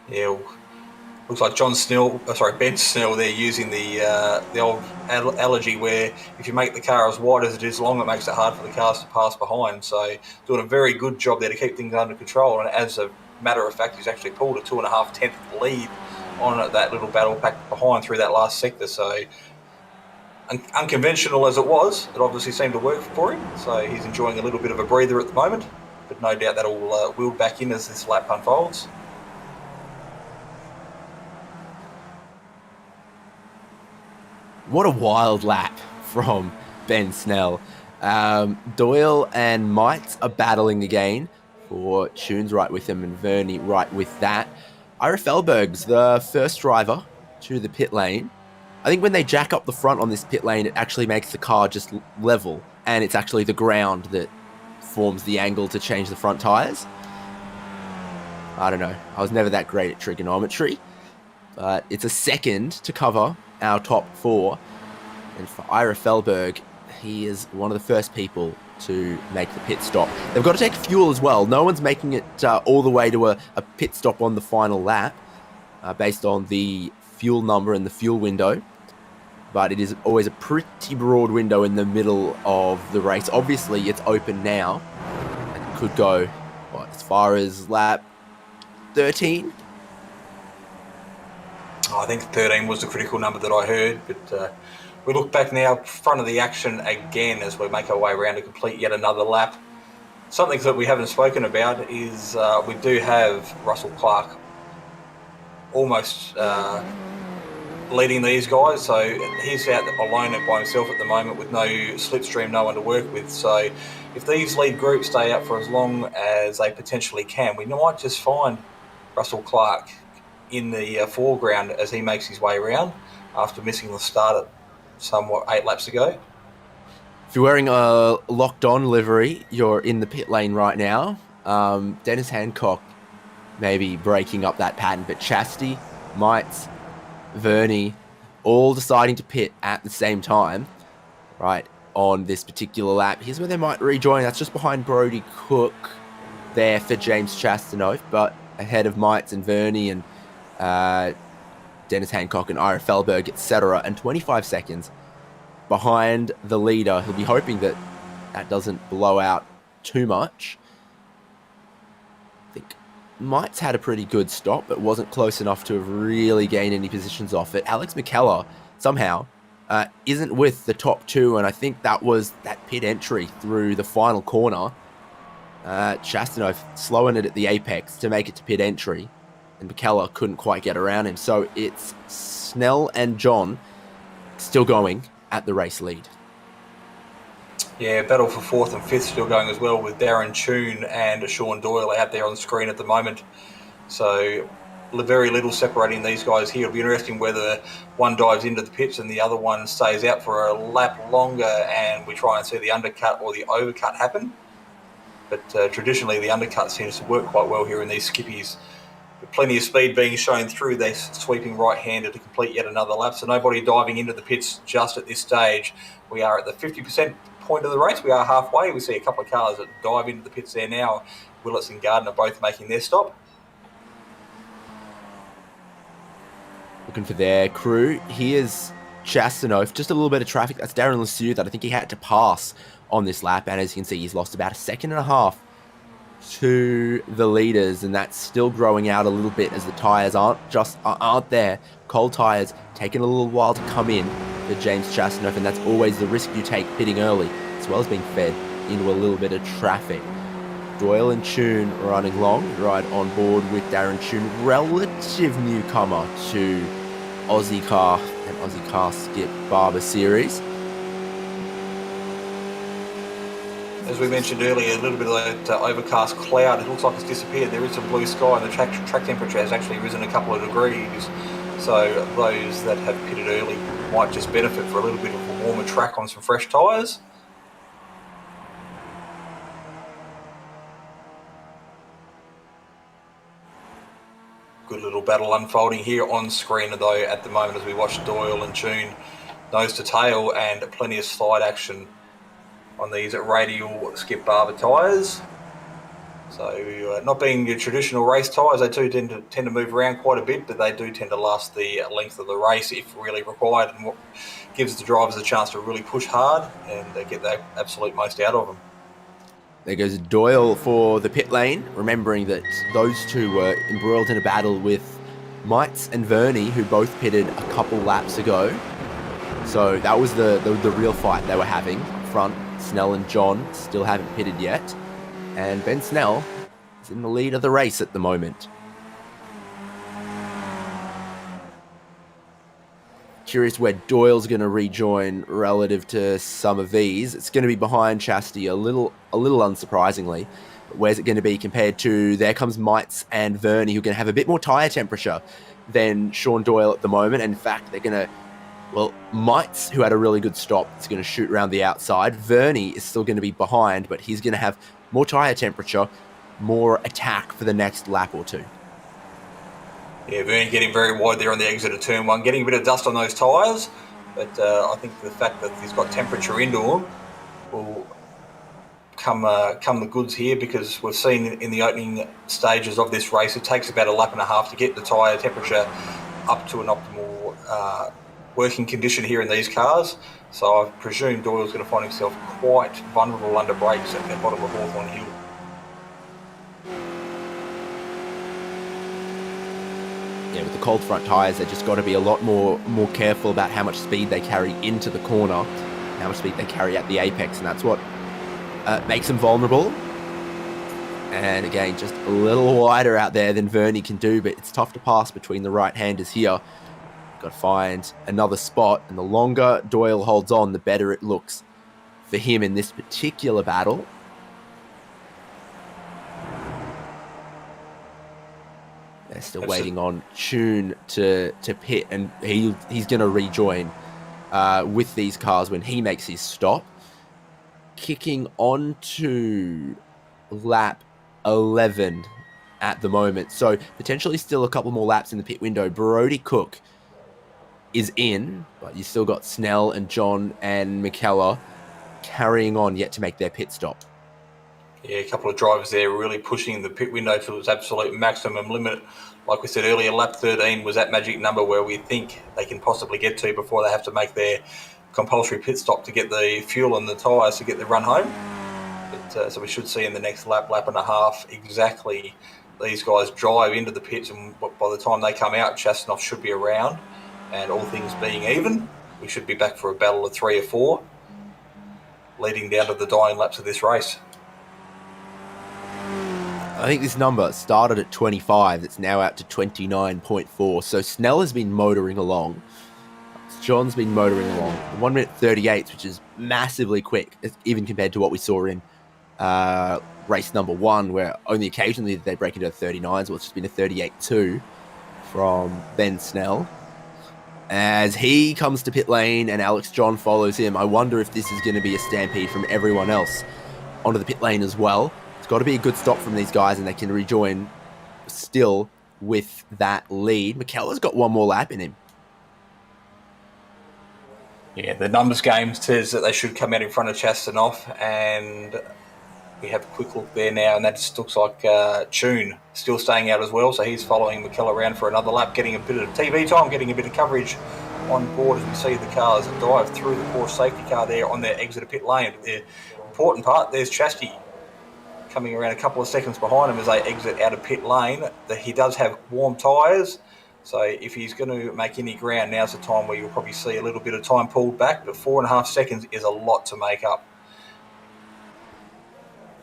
Yeah, looks like Ben Snell there using the old allergy where if you make the car as wide as it is long, it makes it hard for the cars to pass behind. So doing a very good job there to keep things under control. And as a matter of fact, he's actually pulled a 2.5 lead on that little battle pack behind through that last sector. So unconventional as it was, it obviously seemed to work for him. So he's enjoying a little bit of a breather at the moment, but no doubt that'll wheel back in as this lap unfolds. What a wild lap from Ben Snell. Doyle and Mites are battling again, for Tune's right with him and Verney right with that. Ira Felberg's the first driver to the pit lane. I think when they jack up the front on this pit lane, it actually makes the car just level, and it's actually the ground that forms the angle to change the front tyres. I don't know. I was never that great at trigonometry, but it's a second to cover our top 4. And for Ira Felberg, he is one of the first people to make the pit stop. They've got to take fuel as well. No one's making it all the way to a pit stop on the final lap based on the fuel number and the fuel window. But it is always a pretty broad window in the middle of the race. Obviously, it's open now, and it could go as far as lap 13. I think 13 was the critical number that I heard, but we look back now, front of the action again as we make our way around to complete yet another lap. Something that we haven't spoken about is we do have Russell Clark almost leading these guys, so he's out alone by himself at the moment with no slipstream, no one to work with. So if these lead groups stay up for as long as they potentially can, we might just find Russell Clark in the foreground as he makes his way around after missing the start at somewhat 8 laps ago. If you're wearing a locked on livery, you're in the pit lane right now. Dennis Hancock maybe breaking up that pattern, but Chastity, Mites, Verney, all deciding to pit at the same time, right, on this particular lap. Here's where they might rejoin. That's just behind Brody Cook there for James Chastanoff, but ahead of Mites and Verney and Dennis Hancock and Ira Felberg, etc., and 25 seconds behind the leader. He'll be hoping that that doesn't blow out too much. I think Mites had a pretty good stop, but wasn't close enough to have really gained any positions off it. Alex McKellar, somehow, isn't with the top 2, and I think that was that pit entry through the final corner. Chastanoff slowing it at the apex to make it to pit entry. and McKellar couldn't quite get around him. So it's Snell and John still going at the race lead. Yeah, battle for 4th and 5th still going as well, with Darren Toon and Sean Doyle out there on the screen at the moment. So very little separating these guys here. It'll be interesting whether one dives into the pits and the other one stays out for a lap longer and we try and see the undercut or the overcut happen. But traditionally the undercut seems to work quite well here in these skippies. With plenty of speed being shown through, they're sweeping right-hander to complete yet another lap. So nobody diving into the pits just at this stage. We are at the 50% point of the race. We are halfway. We see a couple of cars that dive into the pits there now. Willetts and Gardner both making their stop. Looking for their crew. Here's Chastanoff. Just a little bit of traffic. That's Darren Lesueur that I think he had to pass on this lap. And as you can see, he's lost about 1.5 seconds to the leaders, and that's still growing out a little bit as the tyres aren't there. Cold tyres taking a little while to come in for James Chastanoff, and that's always the risk you take pitting early, as well as being fed into a little bit of traffic. Doyle and Toon running long, right on board with Darren Toon, relative newcomer to Ozicar and Ozicar Skip Barber Series. As we mentioned earlier, a little bit of that overcast cloud. It looks like it's disappeared. There is some blue sky, and the track temperature has actually risen a couple of degrees. So those that have pitted early might just benefit for a little bit of a warmer track on some fresh tyres. Good little battle unfolding here on screen, though, at the moment as we watch Doyle and Toon nose to tail, and plenty of slide action on these radial Skip Barber tyres. So not being your traditional race tyres, they do tend to move around quite a bit, but they do tend to last the length of the race if really required, and what gives the drivers a chance to really push hard and get the absolute most out of them. There goes Doyle for the pit lane, remembering that those two were embroiled in a battle with Mites and Verney, who both pitted a couple laps ago. So that was the real fight they were having up front. Snell and John still haven't pitted yet, and Ben Snell is in the lead of the race at the moment. Curious where Doyle's going to rejoin relative to some of these. It's going to be behind Chastity a little unsurprisingly. But where's it going to be compared to, there comes Mites and Verney, who are going to have a bit more tyre temperature than Sean Doyle at the moment. And in fact, they're going to, well, Mites, who had a really good stop, is going to shoot around the outside. Verney is still going to be behind, but he's going to have more tyre temperature, more attack for the next lap or two. Yeah, Verney getting very wide there on the exit of turn 1, getting a bit of dust on those tyres, but I think the fact that he's got temperature into him will come the goods here, because we've seen in the opening stages of this race, it takes about 1.5 laps to get the tyre temperature up to an optimal working condition here in these cars. So I presume Doyle's going to find himself quite vulnerable under brakes at the bottom of Hawthorn Hill. Yeah, with the cold front tyres, they've just got to be a lot more careful about how much speed they carry into the corner, how much speed they carry at the apex, and that's what makes them vulnerable. And again, just a little wider out there than Verney can do, but it's tough to pass between the right-handers here. Got to find another spot, and the longer Doyle holds on, the better it looks for him in this particular battle. They're still waiting on Toon to pit, and he's going to rejoin with these cars when he makes his stop. Kicking on to lap 11 at the moment, so potentially still a couple more laps in the pit window. Brody Cook is in, but you still got Snell and John and McKellar carrying on yet to make their pit stop. Yeah, a couple of drivers there really pushing the pit window to its absolute maximum limit. Like we said earlier, lap 13 was that magic number where we think they can possibly get to before they have to make their compulsory pit stop to get the fuel and the tyres to get the run home. But, so we should see in the next lap and a half, exactly these guys drive into the pits, and by the time they come out, Chastanoff should be around. And all things being even, we should be back for a battle of 3 or 4, leading down to the dying laps of this race. I think this number started at 25. It's now out to 29.4. So Snell has been motoring along. John's been motoring along. 1 minute 38, which is massively quick, even compared to what we saw in race number 1, where only occasionally did they break into 39s. Well, it's just been a 38.2 from Ben Snell. As he comes to pit lane and Alex John follows him, I wonder if this is going to be a stampede from everyone else onto the pit lane as well. It's got to be a good stop from these guys, and they can rejoin still with that lead. McKellar's got one more lap in him. Yeah, the numbers game says that they should come out in front of Chastanov, and we have a quick look there now, and that just looks like Tune still staying out as well, so he's following McKellar around for another lap, getting a bit of TV time, getting a bit of coverage on board as we see the cars dive through the poor safety car there on their exit of pit lane. But the important part, there's Chastity coming around a couple of seconds behind him as they exit out of pit lane. He does have warm tyres, so if he's going to make any ground, now's the time where you'll probably see a little bit of time pulled back, but 4.5 seconds is a lot to make up.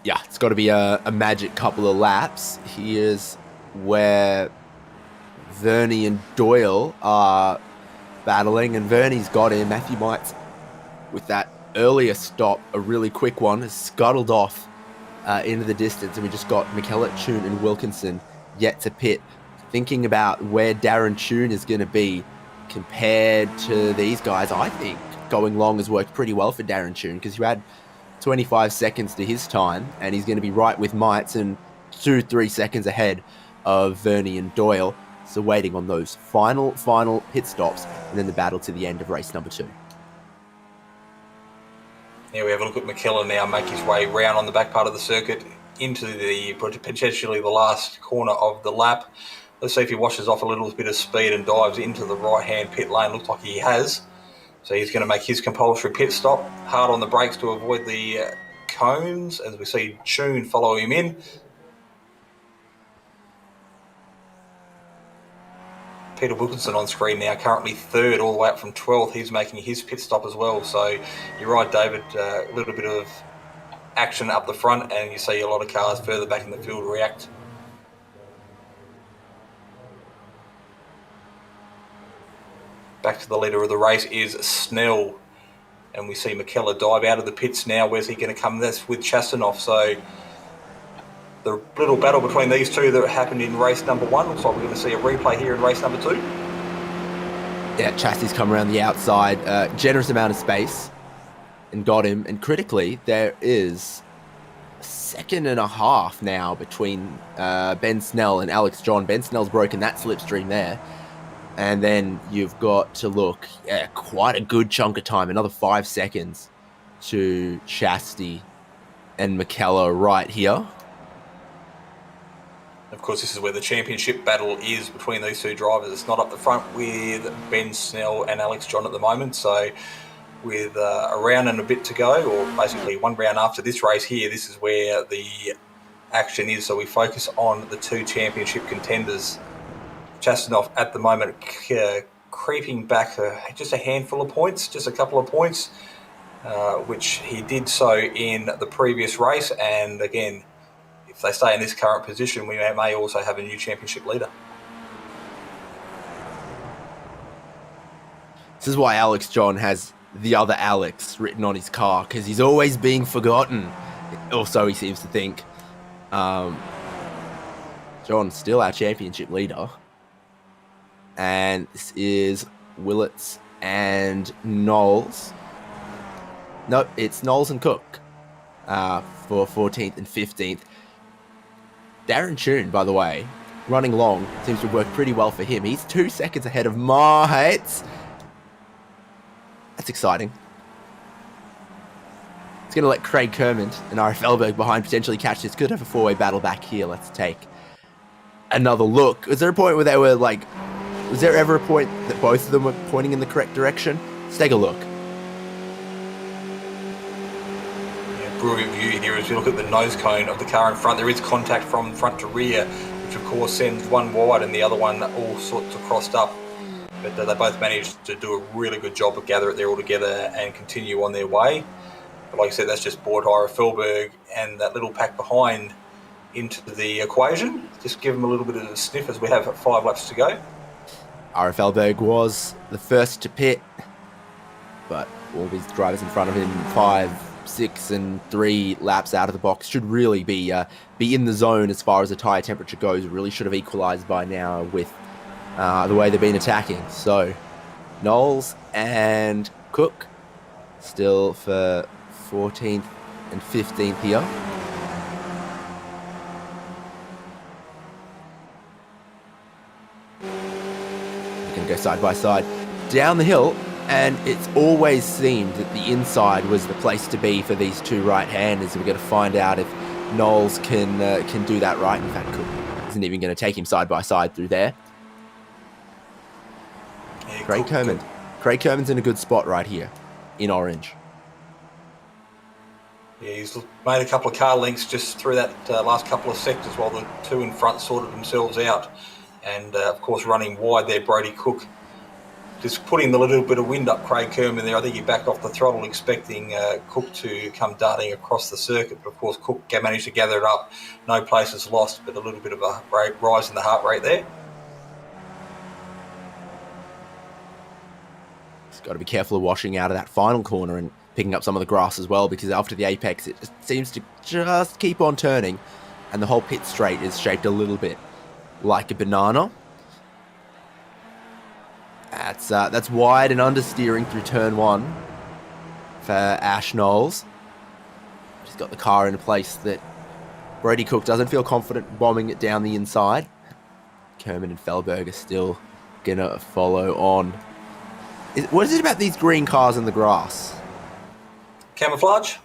Yeah, it's got to be a magic couple of laps. Here's where Vernie and Doyle are battling, and Vernie's got him. Matthew Mites, with that earlier stop, a really quick one, has scuttled off into the distance, and we just got McKellar, Tune, and Wilkinson yet to pit. Thinking about where Darren Tune is going to be compared to these guys, I think going long has worked pretty well for Darren Tune, because you had 25 seconds to his time, and he's going to be right with Mites and 2-3 seconds ahead of Vernie and Doyle. So waiting on those final pit stops, and then the battle to the end of race number 2. Yeah, we have a look at McKellar now make his way round on the back part of the circuit into the potentially the last corner of the lap. Let's see if he washes off a little bit of speed and dives into the right-hand pit lane. Looks like he has. So he's going to make his compulsory pit stop. Hard on the brakes to avoid the cones, as we see Tune follow him in. Peter Wilkinson on screen now, currently 3rd, all the way up from 12th. He's making his pit stop as well. So you're right, David, a little bit of action up the front, and you see a lot of cars further back in the field react. Back to the leader of the race is Snell, and we see McKellar dive out of the pits now. Where's he going to come? That's with Chastanov. So the little battle between these two that happened in race number 1, looks like we're going to see a replay here in race number 2. Yeah, Chastity's come around the outside, generous amount of space, and got him. And critically, there is a 1.5 seconds now between Ben Snell and Alex John. Ben Snell's broken that slipstream there. And then you've got to look at quite a good chunk of time, another 5 seconds to Chastity and McKellar right here. Of course, this is where the championship battle is between these two drivers. It's not up the front with Ben Snell and Alex John at the moment. So with a round and a bit to go, or basically one round after this race here, this is where the action is. So we focus on the two championship contenders. Chastanov at the moment creeping back just a handful of points, just a couple of points, which he did so in the previous race. And again, if they stay in this current position, we may also have a new championship leader. This is why Alex John has the other Alex written on his car, because he's always being forgotten. Also, he seems to think. John's still our championship leader. And this is Willits and Knowles. Nope, it's Knowles and Cook for 14th and 15th. Darren Tune, by the way, running long, seems to work pretty well for him. He's 2 seconds ahead of Mites. That's exciting. It's going to let Craig Kermond and RF Elberg behind potentially catch this. Could have a 4-way battle back here. Let's take another look. Was there a point where they were like... Was there ever a point that both of them were pointing in the correct direction? Let's take a look. Yeah, brilliant view here as you look at the nose cone of the car in front. There is contact from front to rear, which of course sends one wide and the other one all sorts of crossed up. But they both managed to do a really good job of gather it there all together and continue on their way. But like I said, that's just Bortheimer, Felberg, and that little pack behind into the equation. Just give him a little bit of a sniff as we have 5 laps to go. RFLberg was the first to pit, but all these drivers in front of him, 5, 6, and 3 laps out of the box, should really be in the zone as far as the tyre temperature goes. Really should have equalised by now with the way they've been attacking. So Knowles and Cook still for 14th and 15th here. They're going to go side by side down the hill, and it's always seemed that the inside was the place to be for these two right-handers. We're going to find out if Knowles can do that right. In fact, Cook isn't even going to take him side by side through there. Yeah, Craig Kerman. Craig Kerman's in a good spot right here in orange. Yeah, he's made a couple of car links just through that last couple of sectors while the two in front sorted themselves out. And, of course, running wide there, Brody Cook. Just putting the little bit of wind up Craig Kerman there. I think he backed off the throttle expecting Cook to come darting across the circuit. But, of course, Cook managed to gather it up. No places lost, but a little bit of a rise in the heart rate there. Got to be careful of washing out of that final corner and picking up some of the grass as well, because after the apex it just seems to just keep on turning, and the whole pit straight is shaped a little bit like a banana. That's wide and understeering through turn 1 for Ash Knowles. He's got the car in a place that Brody Cook doesn't feel confident bombing it down the inside. Kerman and Fellberg are still gonna follow on. What is it about these green cars in the grass? Camouflage?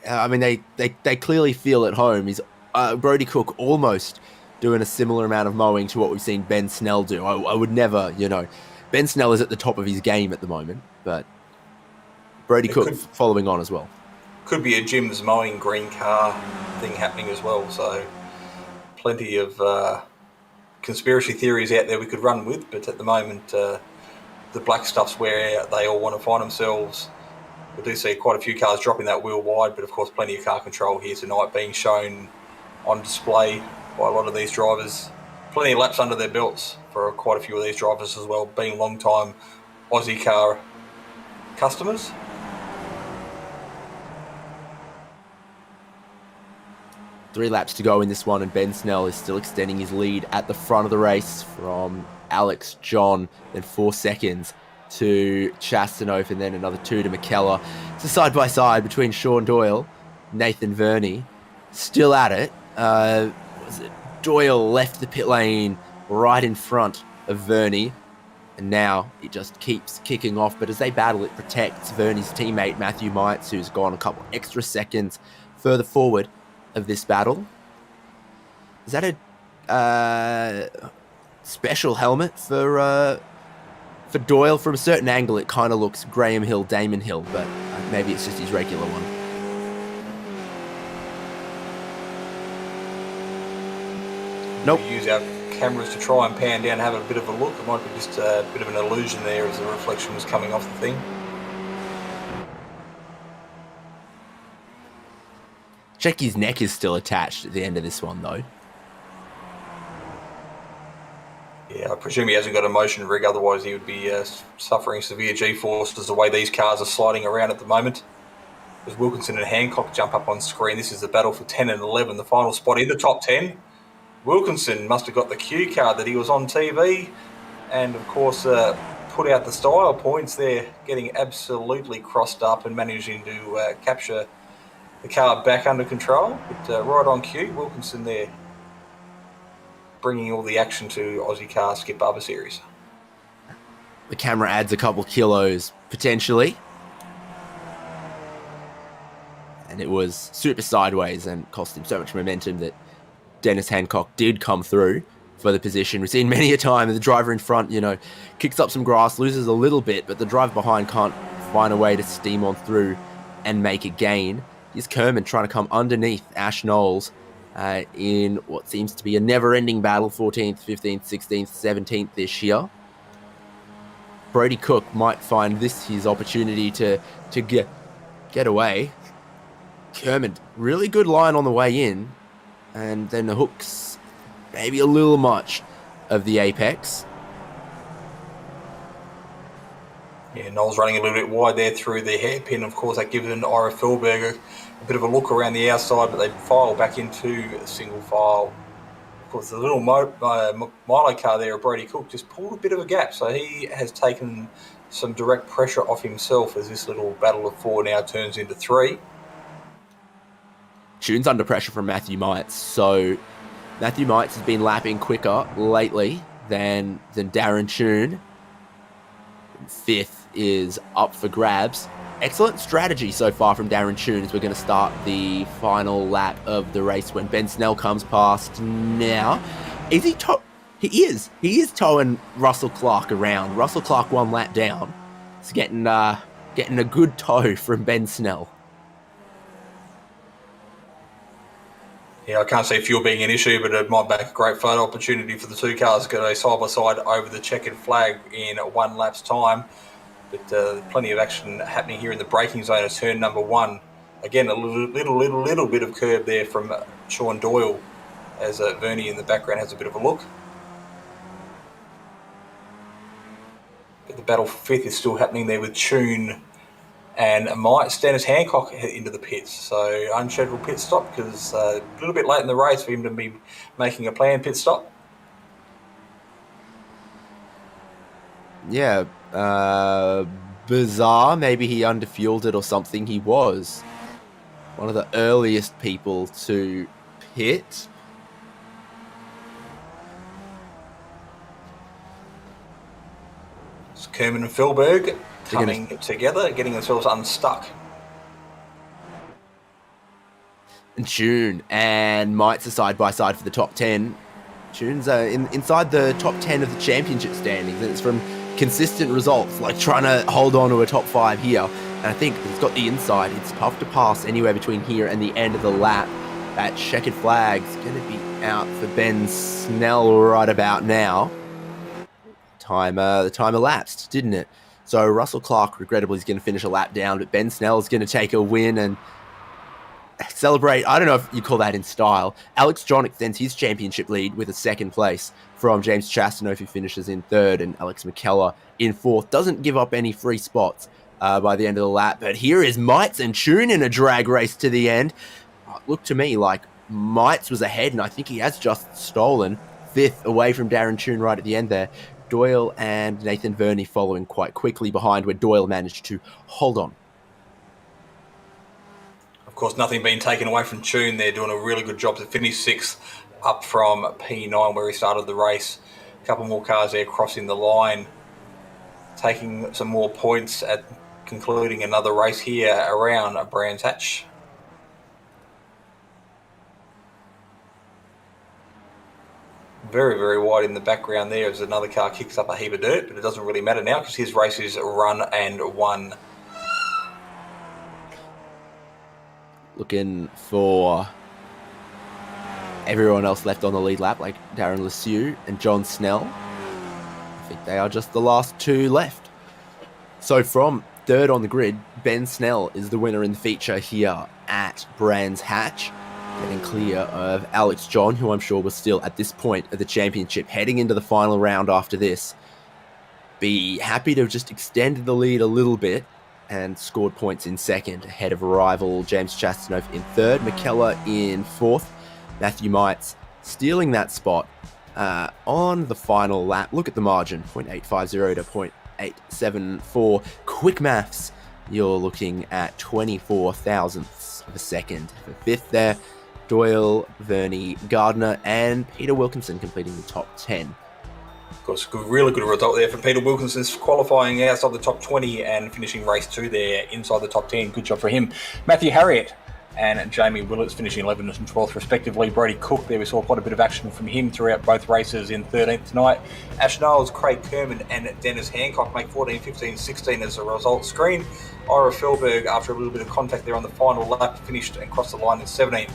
I mean, they clearly feel at home. Is Brody Cook almost doing a similar amount of mowing to what we've seen Ben Snell do? I would never, Ben Snell is at the top of his game at the moment, but Brody Cook following on as well. Could be a Jim's mowing green car thing happening as well, so plenty of conspiracy theories out there we could run with, but at the moment the black stuff's where they all want to find themselves. We do see quite a few cars dropping that wheel wide, but of course plenty of car control here tonight being shown on display by a lot of these drivers. Plenty of laps under their belts for quite a few of these drivers as well, being long-time Aussie car customers. Three laps to go in this one, and Ben Snell is still extending his lead at the front of the race from Alex John, then 4 seconds to Chastanov, and then another 2 to McKellar. It's a side-by-side between Sean Doyle, Nathan Verney, still at it. Doyle left the pit lane right in front of Verney, and now it just keeps kicking off. But as they battle, it protects Verney's teammate Matthew Mites, who's gone a couple extra seconds further forward of this battle. Is that a special helmet for Doyle? From a certain angle it kind of looks Graham Hill, Damon Hill, but maybe it's just his regular one. Nope. We use our cameras to try and pan down and have a bit of a look. It might be just a bit of an illusion there as the reflection was coming off the thing. Check his neck is still attached at the end of this one though. Yeah, I presume he hasn't got a motion rig, otherwise he would be suffering severe G-forces the way these cars are sliding around at the moment. As Wilkinson and Hancock jump up on screen, this is the battle for 10 and 11, the final spot in the top 10. Wilkinson must have got the cue card that he was on TV, and of course put out the style points there, getting absolutely crossed up and managing to capture the car back under control. But right on cue, Wilkinson there, bringing all the action to Ozicar Skip Barber Series. The camera adds a couple kilos, potentially. And it was super sideways and cost him so much momentum that Dennis Hancock did come through for the position. We've seen many a time the driver in front, kicks up some grass, loses a little bit, but the driver behind can't find a way to steam on through and make a gain. Here's Kerman trying to come underneath Ash Knowles in what seems to be a never-ending battle, 14th, 15th, 16th, 17th this year. Brody Cook might find this his opportunity to get away. Kerman, really good line on the way in. and then the hooks, maybe a little much of the apex. Yeah, Noel's running a little bit wide there through the hairpin. Of course, that gives Ira Philberger a bit of a look around the outside, but they file back into a single file. Of course, the little Milo car there, Brody Cook, just pulled a bit of a gap, so he has taken some direct pressure off himself as this little battle of four now turns into three. Tune's under pressure from Matthew Mites, so Matthew Mites has been lapping quicker lately than Darren Tune. Fifth is up for grabs. Excellent strategy so far from Darren Tune as we're going to start the final lap of the race when Ben Snell comes past now. Is he He is towing Russell Clark around. Russell Clark one lap down. It's getting a good tow from Ben Snell. Yeah, I can't see fuel being an issue, but it might make a great photo opportunity for the two cars to go side by side over the checkered flag in 1 lap's time. But plenty of action happening here in the braking zone of turn number 1. Again, a little bit of curb there from Sean Doyle as Vernie in the background has a bit of a look. But the battle for 5th is still happening there with Tune and Mites. Dennis Hancock into the pits, so unscheduled pit stop because a little bit late in the race for him to be making a planned pit stop. Yeah, bizarre. Maybe he underfueled it or something. He was one of the earliest people to pit. It's Kerman and Philberg coming together, getting themselves unstuck. And Tune and Mites are side by side for the top 10. Tune's inside the top 10 of the championship standings, and it's from consistent results, like trying to hold on to a top 5 here. And I think it's got the inside. It's tough to pass anywhere between here and the end of the lap. That checkered flag's going to be out for Ben Snell right about now. The time elapsed, didn't it? So Russell Clark, regrettably, is going to finish a lap down, but Ben Snell is going to take a win and celebrate. I don't know if you call that in style. Alex John extends his championship lead with a 2nd place from James Chastanoff, who finishes in 3rd, and Alex McKellar in 4th. Doesn't give up any free spots by the end of the lap. But here is Mites and Tune in a drag race to the end. Looked to me like Mites was ahead, and I think he has just stolen 5th away from Darren Tune right at the end there. Doyle and Nathan Vernie following quite quickly behind, where Doyle managed to hold on. Of course, nothing being taken away from Tune. They're doing a really good job to finish 6th up from P9 where he started the race. A couple more cars there crossing the line, taking some more points at concluding another race here around Brands Hatch. Very, very wide in the background there as another car kicks up a heap of dirt, but it doesn't really matter now because his race is run and won. Looking for everyone else left on the lead lap, like Darren Lesueur and John Snell. I think they are just the last 2 left. So from 3rd on the grid, Ben Snell is the winner in the feature here at Brands Hatch, getting clear of Alex John, who I'm sure was still at this point of the championship, heading into the final round after this. Be happy to have just extended the lead a little bit and scored points in 2nd, ahead of rival James Chastanoff in 3rd, McKellar in 4th, Matthew Mites stealing that spot on the final lap. Look at the margin, 0.850 to 0.874. Quick maths, you're looking at 24 thousandths of a second for 5th there. Doyle, Vernie, Gardner, and Peter Wilkinson completing the top 10. Of course, really good result there for Peter Wilkinson's qualifying outside the top 20 and finishing race 2 there inside the top 10. Good job for him. Matthew Harriott and Jamie Willits finishing 11th and 12th respectively. Brody Cook there, we saw quite a bit of action from him throughout both races in 13th tonight. Ash Knowles, Craig Kerman and Dennis Hancock make 14, 15, 16 as a result screen. Ira Philberg, after a little bit of contact there on the final lap, finished and crossed the line in 17th.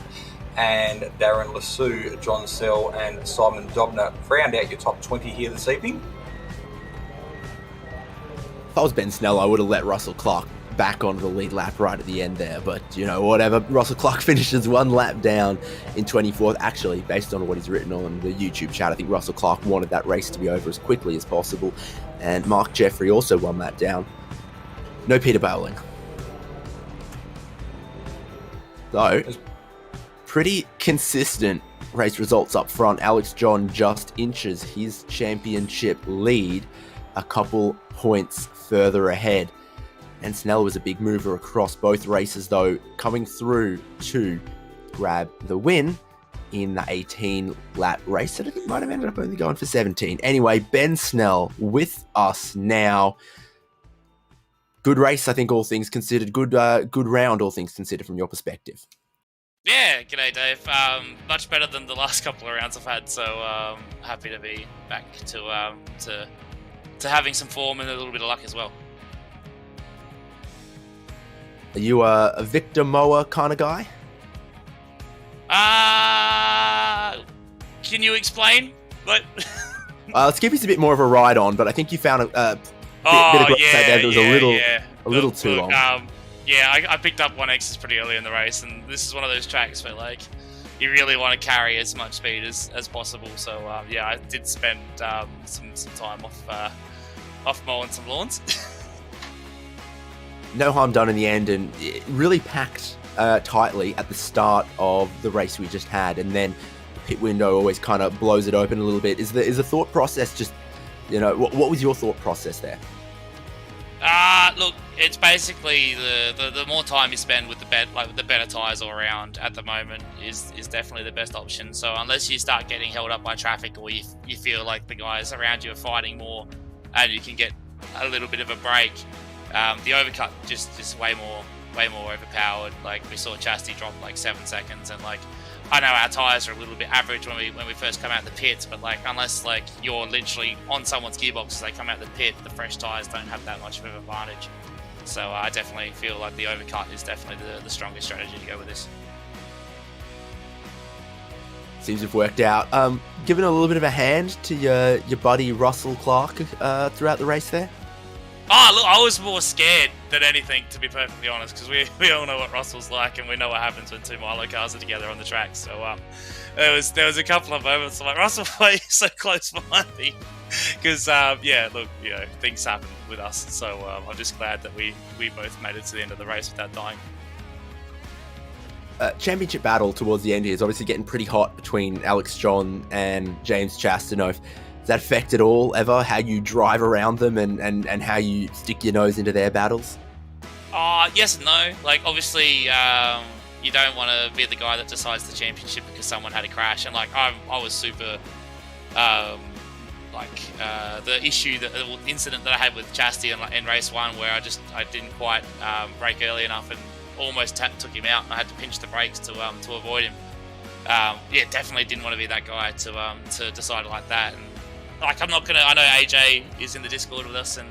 And Darren Lesueur, John Sell and Simon Dobner round out your top 20 here this evening. If I was Ben Snell, I would have let Russell Clark back onto the lead lap right at the end there. But, whatever. Russell Clark finishes 1 lap down in 24th. Actually, based on what he's written on the YouTube chat, I think Russell Clark wanted that race to be over as quickly as possible. And Mark Jeffrey also 1 lap down. No Peter Bowling. So, pretty consistent race results up front. Alex John just inches his championship lead a couple points further ahead. And Snell was a big mover across both races, though, coming through to grab the win in the 18-lap race. I think it might have ended up only going for 17. Anyway, Ben Snell with us now. Good race, I think, all things considered. Good round, all things considered, from your perspective. Yeah, g'day Dave. Much better than the last couple of rounds I've had, so happy to be back to having some form and a little bit of luck as well. Are you a Victor Moa kind of guy? Can you explain? What? Skip is a bit more of a ride on, but I think you found a bit of growth there that was a little too long. I picked up 1X's pretty early in the race, and this is one of those tracks where you really want to carry as much speed as possible. So I did spend some time off mowing some lawns. No harm done in the end, and it really packed tightly at the start of the race we just had, and then the pit window always kind of blows it open a little bit. Is the thought process just, what was your thought process there? Look, it's basically the more time you spend with the better tyres all around at the moment is definitely the best option. So unless you start getting held up by traffic, or you feel like the guys around you are fighting more and you can get a little bit of a break, the overcut just way more overpowered. Like, we saw Chastity drop 7 seconds, and I know our tyres are a little bit average when we first come out the pits, but unless you're literally on someone's gearbox as they come out the pit, the fresh tyres don't have that much of an advantage. So I definitely feel like the overcut is definitely the strongest strategy to go with this. Seems to have worked out. Giving a little bit of a hand to your buddy Russell Clark throughout the race there? Oh, look, I was more scared than anything, to be perfectly honest, because we all know what Russell's like, and we know what happens when 2 Milo cars are together on the track. So there was a couple of moments I'm like, Russell, why are you so close behind me? Because things happen with us. So I'm just glad that we both made it to the end of the race without dying. Championship battle towards the end here is obviously getting pretty hot between Alex John and James Chastanoff. Does that affect at all ever how you drive around them and how you stick your nose into their battles? Yes and no. Obviously, you don't want to be the guy that decides the championship because someone had a crash. And I was super, the incident that I had with Chastity in race 1, where I didn't quite brake early enough and almost took him out, and I had to pinch the brakes to avoid him. Definitely didn't want to be that guy to decide like that. And I'm not gonna. I know AJ is in the Discord with us, and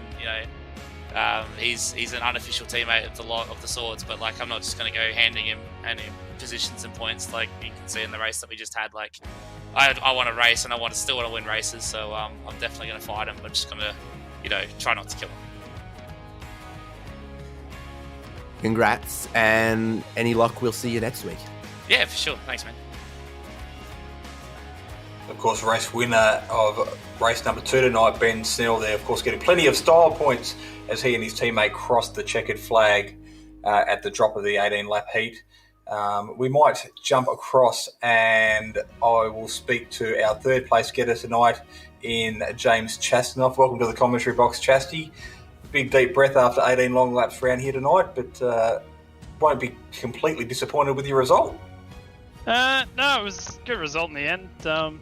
he's an unofficial teammate of the Swords. But I'm not just gonna go handing him positions and points. Like you can see in the race that we just had. I want to race, and I still want to win races. So I'm definitely gonna fight him. I'm just gonna try not to kill him. Congrats, and any luck, we'll see you next week. Yeah, for sure. Thanks, man. Of course, race winner of race number 2 tonight, Ben Snell there, of course, getting plenty of style points as he and his teammate crossed the checkered flag at the drop of the 18-lap heat. We might jump across, and I will speak to our third place getter tonight in James Chastanoff. Welcome to the commentary box, Chasty. Big deep breath after 18 long laps around here tonight, but won't be completely disappointed with your result. No, it was a good result in the end.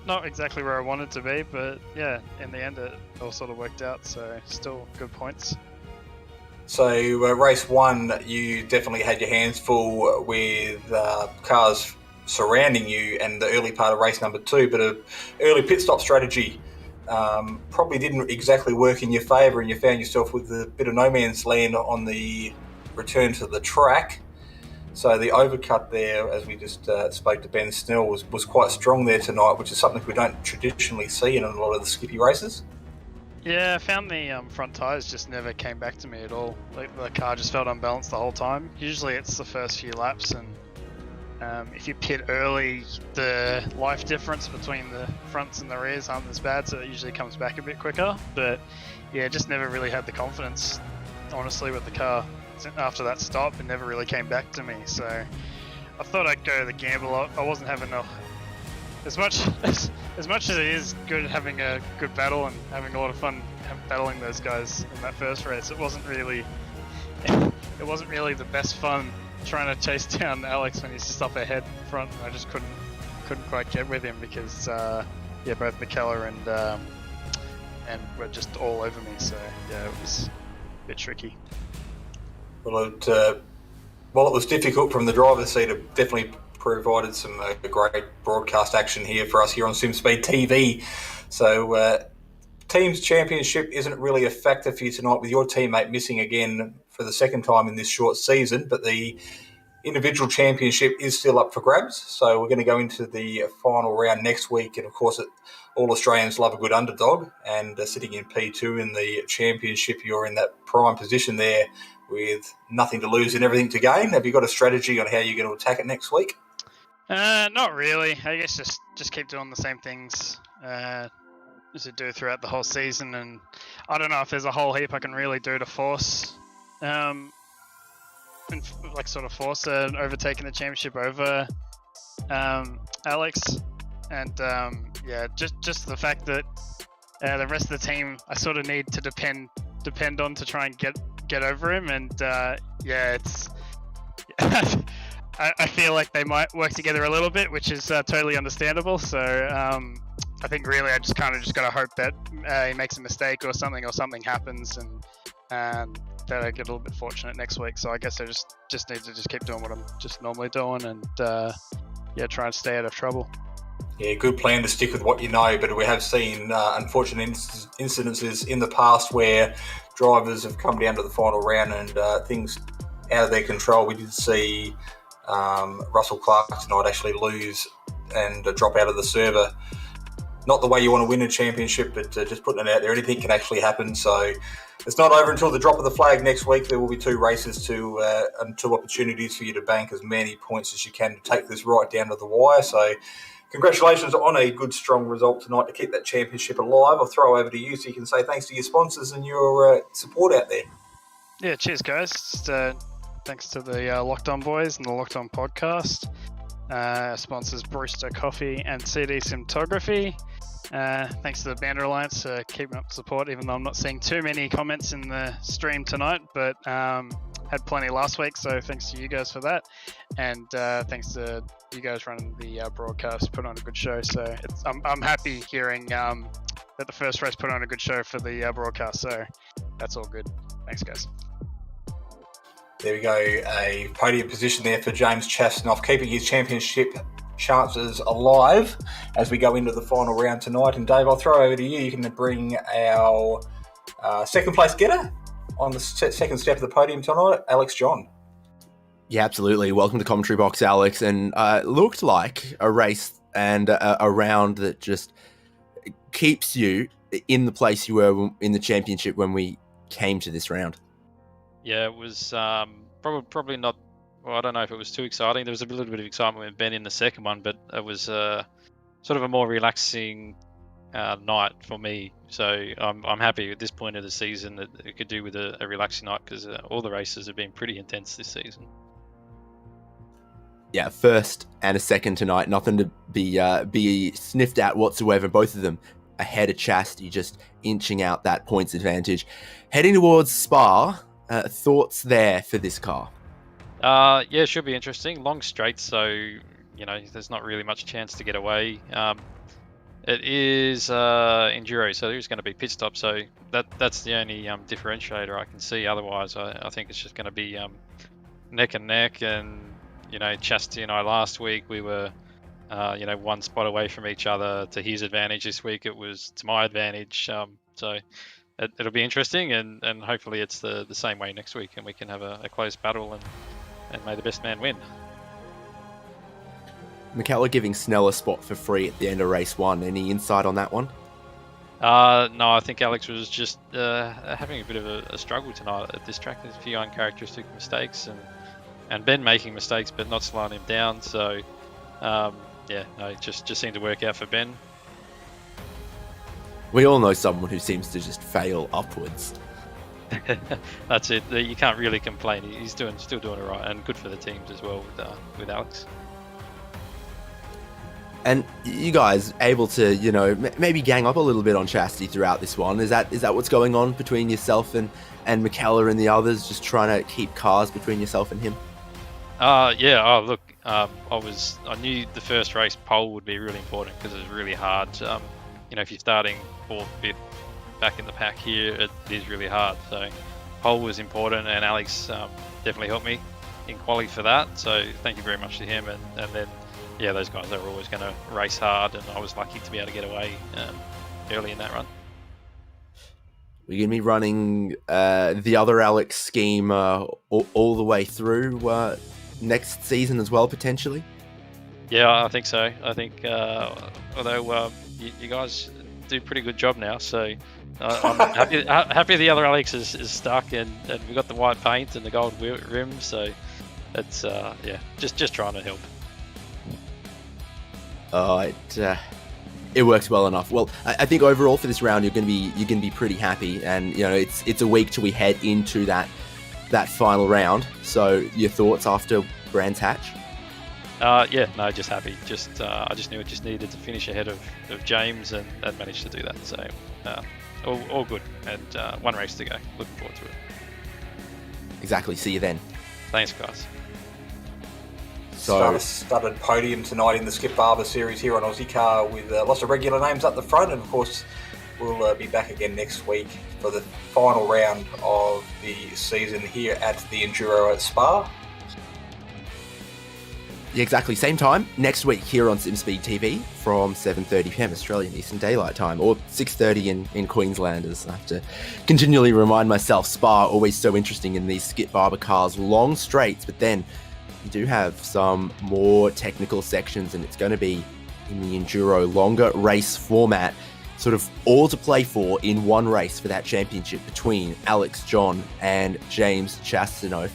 Not exactly where I wanted to be, but yeah, in the end it all sort of worked out, so still good points. So race 1, you definitely had your hands full with cars surrounding you, and the early part of race number 2, but an early pit stop strategy probably didn't exactly work in your favour, and you found yourself with a bit of no man's land on the return to the track. So the overcut there, as we just spoke to Ben Snell, was quite strong there tonight, which is something we don't traditionally see in a lot of the Skippy races. Yeah, I found the front tyres just never came back to me at all. Like, the car just felt unbalanced the whole time. Usually it's the first few laps, and if you pit early, the life difference between the fronts and the rears aren't as bad, so it usually comes back a bit quicker. But yeah, just never really had the confidence, honestly, with the car. After that stop, it never really came back to me. So I thought I'd go the gamble. I wasn't having as much as it is good having a good battle and having a lot of fun battling those guys in that first race. It wasn't really the best fun trying to chase down Alex when he's just up ahead in front. I just couldn't quite get with him because both McKellar and were just all over me. So yeah, it was a bit tricky. Well, while it was difficult from the driver's seat, it definitely provided some great broadcast action here for us here on Simspeed TV. So team's championship isn't really a factor for you tonight with your teammate missing again for the second time in this short season, but the individual championship is still up for grabs. So we're going to go into the final round next week, and of course all Australians love a good underdog, and sitting in P2 in the championship, you're in that prime position there with nothing to lose and everything to gain. Have you got a strategy on how you're going to attack it next week? Not really. I guess just keep doing the same things as I do throughout the whole season, and I don't know if there's a whole heap I can really do to force, and force overtaking the championship over Alex, and just the fact that the rest of the team I sort of need to depend on to try and get over him, and it's. I feel like they might work together a little bit, which is totally understandable. So I think really I just got to hope that he makes a mistake or something happens, and that I get a little bit fortunate next week. So I guess I just need to just keep doing what I'm just normally doing, and try and stay out of trouble. Yeah, good plan to stick with what you know, but we have seen unfortunate incidences in the past where drivers have come down to the final round and things out of their control. We did see Russell Clark tonight actually lose and drop out of the server. Not the way you want to win a championship, but just putting it out there, anything can actually happen. So it's not over until the drop of the flag next week. There will be 2 races and 2 opportunities for you to bank as many points as you can to take this right down to the wire. So congratulations on a good, strong result tonight to keep that championship alive. I'll throw over to you so you can say thanks to your sponsors and your support out there. Yeah, cheers, guys. Just, thanks to the Locked On Boys and the Locked On Podcast. Sponsors Brewster Coffee and CD Cinematography. Thanks to the Banner Alliance for keeping up support, even though I'm not seeing too many comments in the stream tonight, but had plenty last week, so thanks to you guys for that. And thanks to you guys running the broadcast, put on a good show. So I'm happy hearing that the first race put on a good show for the broadcast, so that's all good. Thanks, guys. There we go, a podium position there for James Chastanoff, keeping his championship chances alive as we go into the final round tonight. And Dave, I'll throw over to you. You can bring our second place getter on the second step of the podium tonight, Alex John. Yeah, absolutely. Welcome to Commentary Box, Alex. And looked like a race and a round that just keeps you in the place you were in the championship when we came to this round. Yeah, it was probably not. Well, I don't know if it was too exciting. There was a little bit of excitement with Ben in the second one, but it was sort of a more relaxing night for me. So I'm happy at this point of the season that it could do with a relaxing night, because all the races have been pretty intense this season. Yeah, first and a second tonight, nothing to be sniffed at whatsoever. Both of them ahead of Chastity, just inching out that points advantage. Heading towards Spa. Thoughts there for this car? Yeah, it should be interesting. Long straight, so there's not really much chance to get away. It is enduro, so there's going to be pit stop. So that's the only differentiator I can see. Otherwise, I think it's just going to be neck and neck. And Chastity and I last week we were one spot away from each other. To his advantage this week, it was to my advantage. So it'll be interesting, and hopefully it's the same way next week, and we can have a close battle, and may the best man win. McKellar giving Snell a spot for free at the end of race 1. Any insight on that one? No, I think Alex was just having a bit of a struggle tonight at this track. There's a few uncharacteristic mistakes, and Ben making mistakes but not slowing him down. So, it just seemed to work out for Ben. We all know someone who seems to just fail upwards. That's it. You can't really complain. He's still doing it right, and good for the teams as well with Alex. And you guys able to, maybe gang up a little bit on Chastity throughout this one? Is that what's going on between yourself and McKellar and the others? Just trying to keep cars between yourself and him? Yeah. Oh, look. I knew the first race pole would be really important because it was really hard. If you're starting 4th, 5th back in the pack here, it is really hard. So pole was important, and Alex definitely helped me in quali for that. So thank you very much to him. And then, yeah, those guys, they were always going to race hard, and I was lucky to be able to get away early in that run. We're going to be running the other Alex scheme all the way through next season as well, potentially? Yeah, I think so. I think, although you guys do a pretty good job now, so I'm happy the other Alex is stuck, and we've got the white paint and the gold rims, so it's, just trying to help. It works well enough. Well, I think overall for this round you're going to be pretty happy, and it's a week till we head into that final round. So your thoughts after Brands Hatch? Just happy. I just knew it just needed to finish ahead of James, and I'd managed to do that. So all good, and one race to go. Looking forward to it. Exactly. See you then. Thanks, guys. So Studded podium tonight in the Skip Barber Series here on Ozicar with lots of regular names up the front, and of course we'll be back again next week for the final round of the season here at the Enduro at Spa. Yeah, exactly. Same time next week here on Simspeed TV from 7:30 PM Australian Eastern Daylight Time, or 6:30 in Queenslanders. I have to continually remind myself, Spa always so interesting in these Skip Barber cars, long straights, but then you do have some more technical sections, and it's going to be in the Enduro longer race format, sort of all to play for in one race for that championship between Alex, John, and James Chastanoff.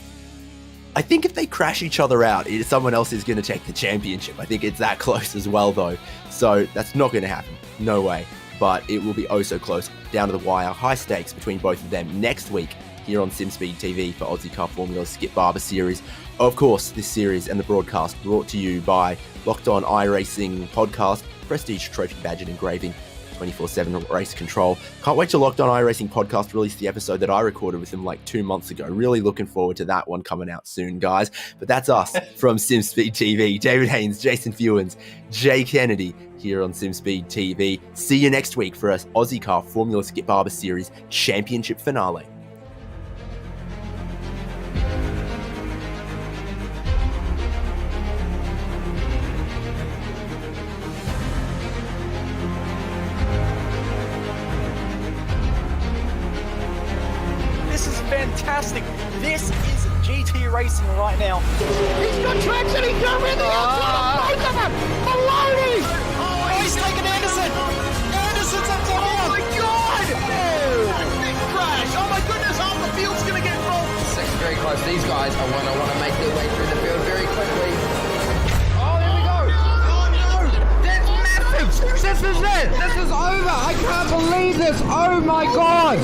I think if they crash each other out, someone else is going to take the championship. I think it's that close as well, though. So that's not going to happen. No way. But it will be oh so close, down to the wire. High stakes between both of them next week here on Simspeed TV for Ozicar Formula's Skip Barber Series. Of course, this series and the broadcast brought to you by Locked On iRacing Podcast, Prestige Trophy Badge and Engraving, 24/7 race control. Can't wait till Locked On iRacing Podcast release the episode that I recorded with them like 2 months ago. Really looking forward to that one coming out soon, guys. But that's us from Simspeed TV. David Haynes, Jason Fewens, Jay Kennedy here on Simspeed TV. See you next week for us Ozicar Formula Skip Barber Series Championship Finale. Fantastic. This is GT racing right now. He's got traction. He's got everything else. Both of them. Maloney. Oh, he's taken Anderson. Anderson's up top. Oh my God. Big crash. Oh my goodness. Half the field's going to get involved. Six very close. These guys are want to make their way through the field very quickly. Oh, here we go. Oh no. That's massive. This is it. This is over. I can't believe this. Oh my God.